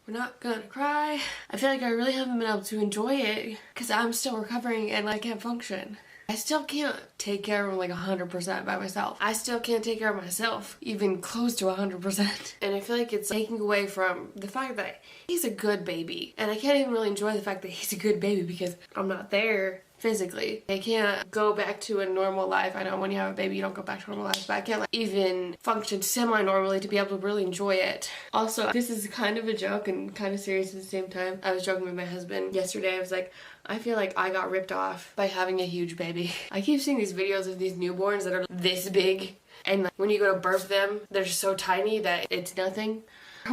We're not gonna cry. I feel like I really haven't been able to enjoy it because I'm still recovering and I can't function. I still can't take care of him like 100% by myself. I still can't take care of myself even close to 100%. And I feel like it's taking away from the fact that he's a good baby. And I can't even really enjoy the fact that he's a good baby because I'm not there physically. I can't go back to a normal life. I know when you have a baby you don't go back to normal life, but I can't even function semi-normally to be able to really enjoy it. Also, this is kind of a joke and kind of serious at the same time. I was joking with my husband yesterday. I was like, I feel like I got ripped off by having a huge baby. I keep seeing these videos of these newborns that are this big, and when you go to birth them, they're so tiny that it's nothing.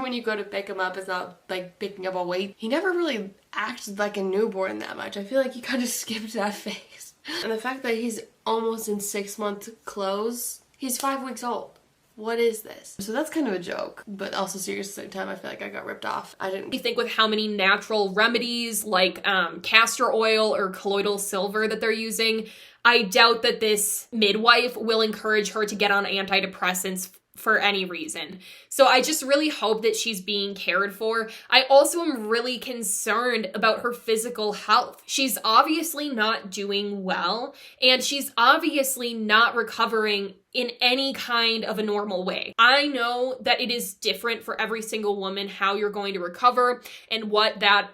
When you go to pick him up, it's not like picking up a weight. He never really acted like a newborn that much. I feel like he kind of skipped that phase. And the fact that he's almost in 6-month clothes, he's 5 weeks old. What is this? So that's kind of a joke, but also serious at the same time. I feel like I got ripped off. You think with how many natural remedies like castor oil or colloidal silver that they're using, I doubt that this midwife will encourage her to get on antidepressants for any reason. So I just really hope that she's being cared for. I also am really concerned about her physical health. She's obviously not doing well, and she's obviously not recovering in any kind of a normal way. I know that it is different for every single woman how you're going to recover and what that,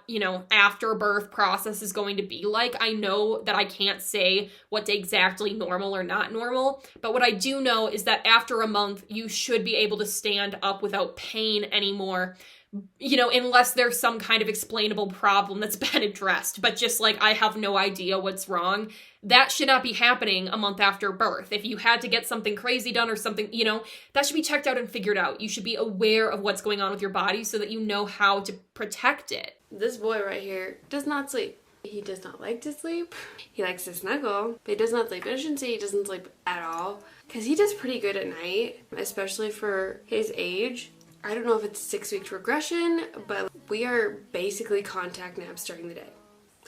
after birth process is going to be like. I know that I can't say what's exactly normal or not normal, but what I do know is that after a month, you should be able to stand up without pain anymore, unless there's some kind of explainable problem that's been addressed, but just like I have no idea what's wrong. That should not be happening a month after birth. If you had to get something crazy done or something, that should be checked out and figured out. You should be aware of what's going on with your body so that you know how to protect it. This boy right here does not sleep. He does not like to sleep. He likes to snuggle, but he does not sleep. I shouldn't say he doesn't sleep at all, because he does pretty good at night, especially for his age. I don't know if it's 6 weeks regression, but we are basically contact naps during the day.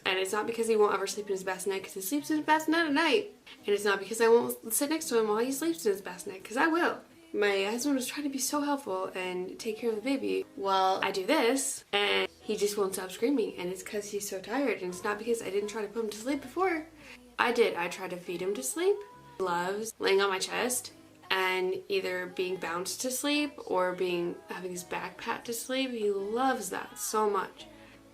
And it's not because he won't ever sleep in his best night, because he sleeps in his best night at night. And it's not because I won't sit next to him while he sleeps in his best night, because I will. My husband was trying to be so helpful and take care of the baby while I do this, and he just won't stop screaming. And it's because he's so tired, and it's not because I didn't try to put him to sleep before. I did. I tried to feed him to sleep. He loves laying on my chest and either being bounced to sleep or having his back pat to sleep. He loves that so much.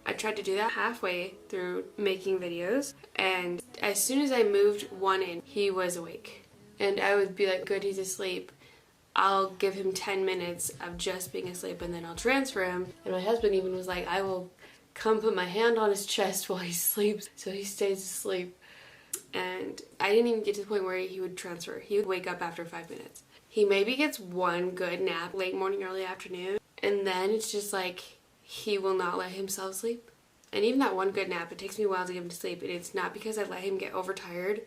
I tried to do that halfway through making videos, and as soon as I moved one in, he was awake. And I would be like, good, he's asleep. I'll give him 10 minutes of just being asleep and then I'll transfer him. And my husband even was like, I will come put my hand on his chest while he sleeps so he stays asleep. And I didn't even get to the point where he would transfer. He would wake up after 5 minutes. He maybe gets one good nap, late morning, early afternoon, and then it's just like he will not let himself sleep. And even that one good nap, it takes me a while to get him to sleep, and it's not because I let him get overtired.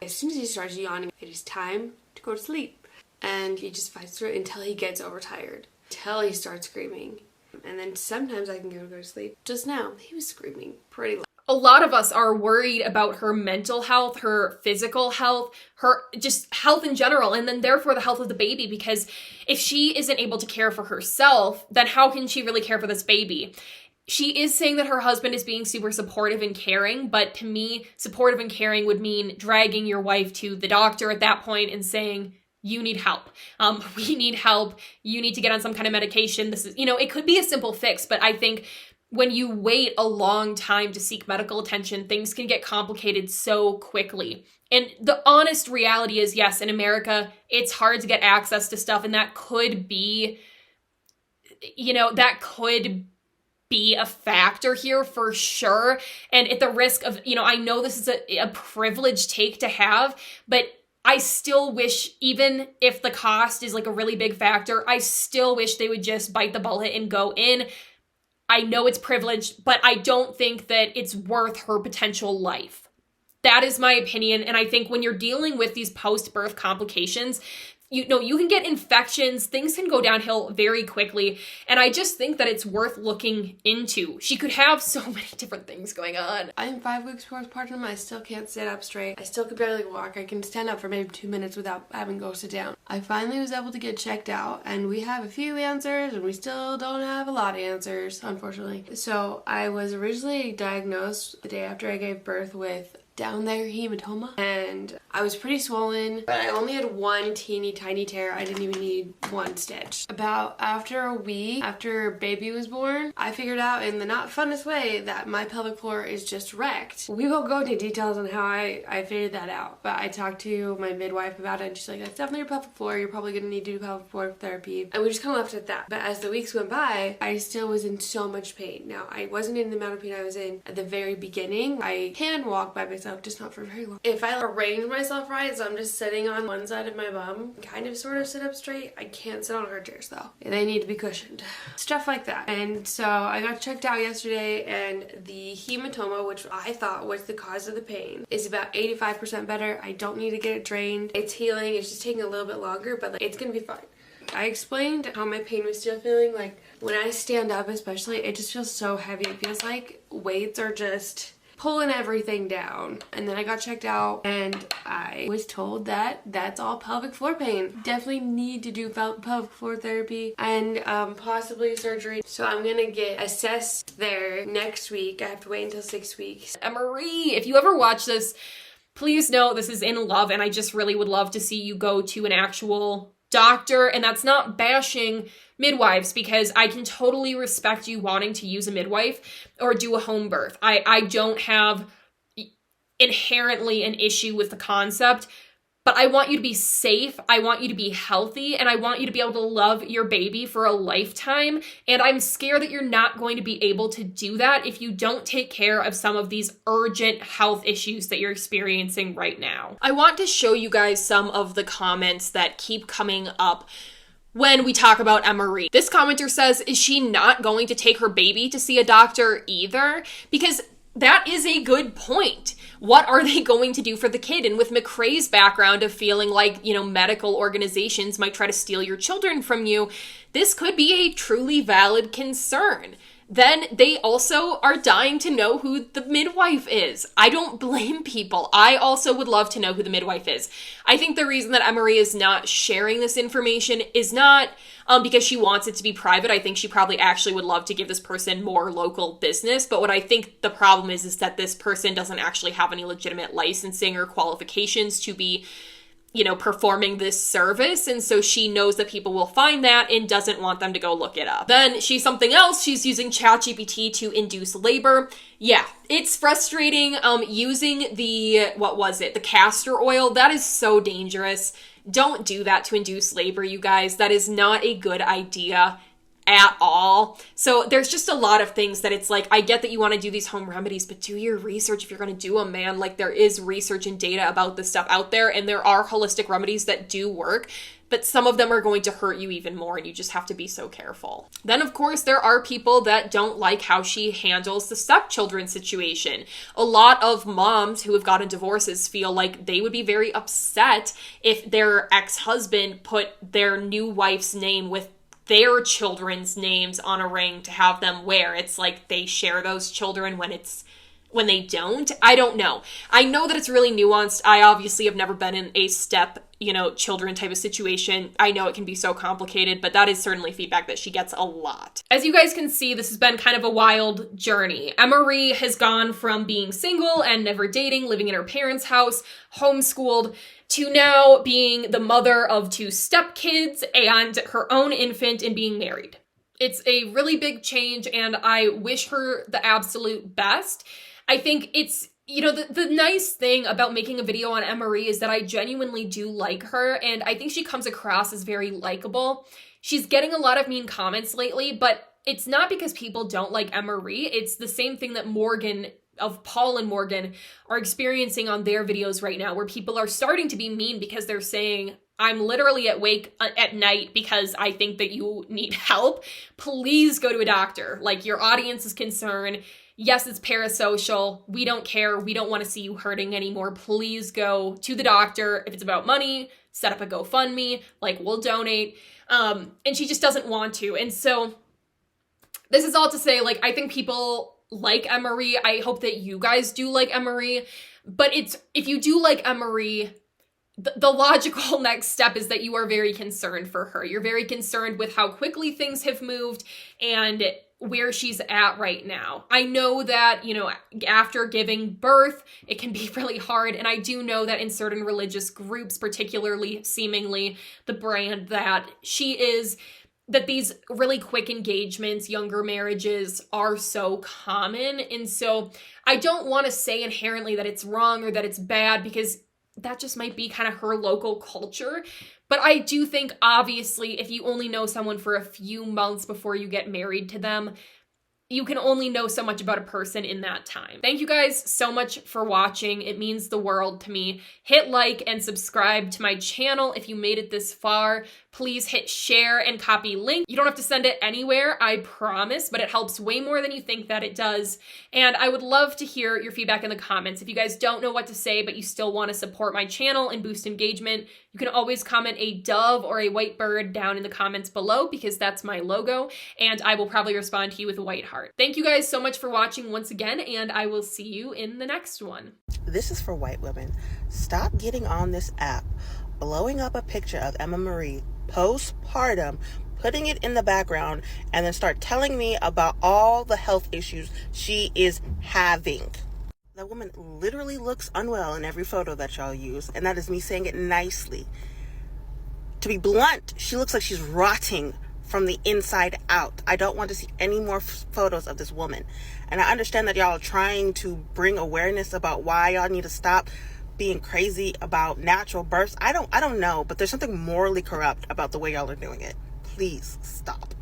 As soon as he starts yawning, it is time to go to sleep. And he just fights through it until he gets overtired, until he starts screaming. And then sometimes I can get him to go to sleep. Just now, he was screaming pretty loud. A lot of us are worried about her mental health, her physical health, her just health in general, and then therefore the health of the baby, because if she isn't able to care for herself, then how can she really care for this baby? She is saying that her husband is being super supportive and caring, but to me, supportive and caring would mean dragging your wife to the doctor at that point and saying, you need help. We need help. You need to get on some kind of medication. This is, it could be a simple fix, but I think when you wait a long time to seek medical attention, things can get complicated so quickly. And the honest reality is, yes, in America, it's hard to get access to stuff, and that could be, a factor here for sure. And at the risk of, I know this is a privileged take to have, but I still wish, even if the cost is like a really big factor, I still wish they would just bite the bullet and go in. I know it's privileged, but I don't think that it's worth her potential life. That is my opinion. And I think when you're dealing with these post-birth complications, you can get infections, things can go downhill very quickly. And I just think that it's worth looking into. She could have so many different things going on. I'm 5 weeks postpartum. I still can't sit up straight. I still could barely walk. I can stand up for maybe 2 minutes without having to go sit down. I finally was able to get checked out, and we have a few answers, and we still don't have a lot of answers, unfortunately. So I was originally diagnosed the day after I gave birth with down there hematoma, and I was pretty swollen, but I only had one teeny tiny tear. I didn't even need one stitch. About after a week after baby was born, I figured out in the not funnest way that my pelvic floor is just wrecked. We won't go into details on how I figured that out, but I talked to my midwife about it, and she's like, that's definitely your pelvic floor. You're probably gonna need to do pelvic floor therapy. And we just kind of left it at that. But as the weeks went by, I still was in so much pain. Now, I wasn't in the amount of pain I was in at the very beginning. I can walk by myself, just not for very long. If I arrange myself right, so I'm just sitting on one side of my bum, kind of sort of sit up straight. I can't sit on hard chairs though. They need to be cushioned. Stuff like that. And so I got checked out yesterday, and the hematoma, which I thought was the cause of the pain, is about 85% better. I don't need to get it drained. It's healing. It's just taking a little bit longer, but it's gonna be fine. I explained how my pain was still feeling. Like when I stand up especially, it just feels so heavy. It feels like weights are just pulling everything down. And then I got checked out, and I was told that that's all pelvic floor pain. Definitely need to do pelvic floor therapy and possibly surgery. So I'm gonna get assessed there next week. I have to wait until 6 weeks. Emmarie, if you ever watch this, please know this is in love, and I just really would love to see you go to an actual doctor. And that's not bashing midwives, because I can totally respect you wanting to use a midwife or do a home birth. I don't have inherently an issue with the concept, but I want you to be safe. I want you to be healthy, and I want you to be able to love your baby for a lifetime. And I'm scared that you're not going to be able to do that if you don't take care of some of these urgent health issues that you're experiencing right now. I want to show you guys some of the comments that keep coming up when we talk about Emmarie. This commenter says, is she not going to take her baby to see a doctor either? Because that is a good point. What are they going to do for the kid? And with McCrae's background of feeling like, medical organizations might try to steal your children from you, this could be a truly valid concern. Then they also are dying to know who the midwife is. I don't blame people. I also would love to know who the midwife is. I think the reason that Emmarie is not sharing this information is not because she wants it to be private. I think she probably actually would love to give this person more local business. But what I think the problem is that this person doesn't actually have any legitimate licensing or qualifications to be you know, performing this service. And so she knows that people will find that and doesn't want them to go look it up. Then she's something else. She's using ChatGPT to induce labor. Yeah, it's frustrating. Using the castor oil, that is so dangerous. Don't do that to induce labor, you guys. That is not a good idea at all. So there's just a lot of things that it's like, I get that you want to do these home remedies, but do your research if you're going to do them, man. Like, there is research and data about this stuff out there, and there are holistic remedies that do work, but some of them are going to hurt you even more, and you just have to be so careful. Then, of course, there are people that don't like how she handles the stepchildren situation. A lot of moms who have gotten divorces feel like they would be very upset if their ex-husband put their new wife's name with their children's names on a ring to have them wear. It's like they share those children when they don't. I don't know. I know that it's really nuanced. I obviously have never been in a children type of situation. I know it can be so complicated, but that is certainly feedback that she gets a lot. As you guys can see, this has been kind of a wild journey. Emmarie has gone from being single and never dating, living in her parents' house, homeschooled, to now being the mother of 2 stepkids and her own infant and being married. It's a really big change, and I wish her the absolute best. I think it's, the nice thing about making a video on Emmarie is that I genuinely do like her, and I think she comes across as very likable. She's getting a lot of mean comments lately, but it's not because people don't like Emmarie. It's the same thing that Paul and Morgan are experiencing on their videos right now, where people are starting to be mean because they're saying, I'm literally awake at night because I think that you need help. Please go to a doctor. Like, your audience is concerned. Yes, it's parasocial. We don't care. We don't want to see you hurting anymore. Please go to the doctor. If it's about money, set up a GoFundMe. Like, we'll donate. And she just doesn't want to. And so this is all to say, like, I think people like Emmarie. I hope that you guys do like Emmarie. But if you do like Emmarie, the logical next step is that you are very concerned for her. You're very concerned with how quickly things have moved and where she's at right now. I know that, after giving birth, it can be really hard. And I do know that in certain religious groups, particularly seemingly the brand that she is, that these really quick engagements, younger marriages are so common. And so I don't want to say inherently that it's wrong or that it's bad, because that just might be kind of her local culture. But I do think, obviously, if you only know someone for a few months before you get married to them, you can only know so much about a person in that time. Thank you guys so much for watching. It means the world to me. Hit like and subscribe to my channel if you made it this far. Please hit share and copy link. You don't have to send it anywhere, I promise, but it helps way more than you think that it does. And I would love to hear your feedback in the comments. If you guys don't know what to say, but you still want to support my channel and boost engagement, you can always comment a dove or a white bird down in the comments below, because that's my logo, and I will probably respond to you with a white heart. Thank you guys so much for watching once again, and I will see you in the next one. This is for white women. Stop getting on this app, blowing up a picture of Emmarie postpartum, putting it in the background, and then start telling me about all the health issues she is having. That woman literally looks unwell in every photo that y'all use, and that is me saying it nicely. To be blunt, she looks like she's rotting from the inside out. I don't want to see any more photos of this woman. And I understand that y'all are trying to bring awareness about why y'all need to stop being crazy about natural births. I don't know, but there's something morally corrupt about the way y'all are doing it. Please stop.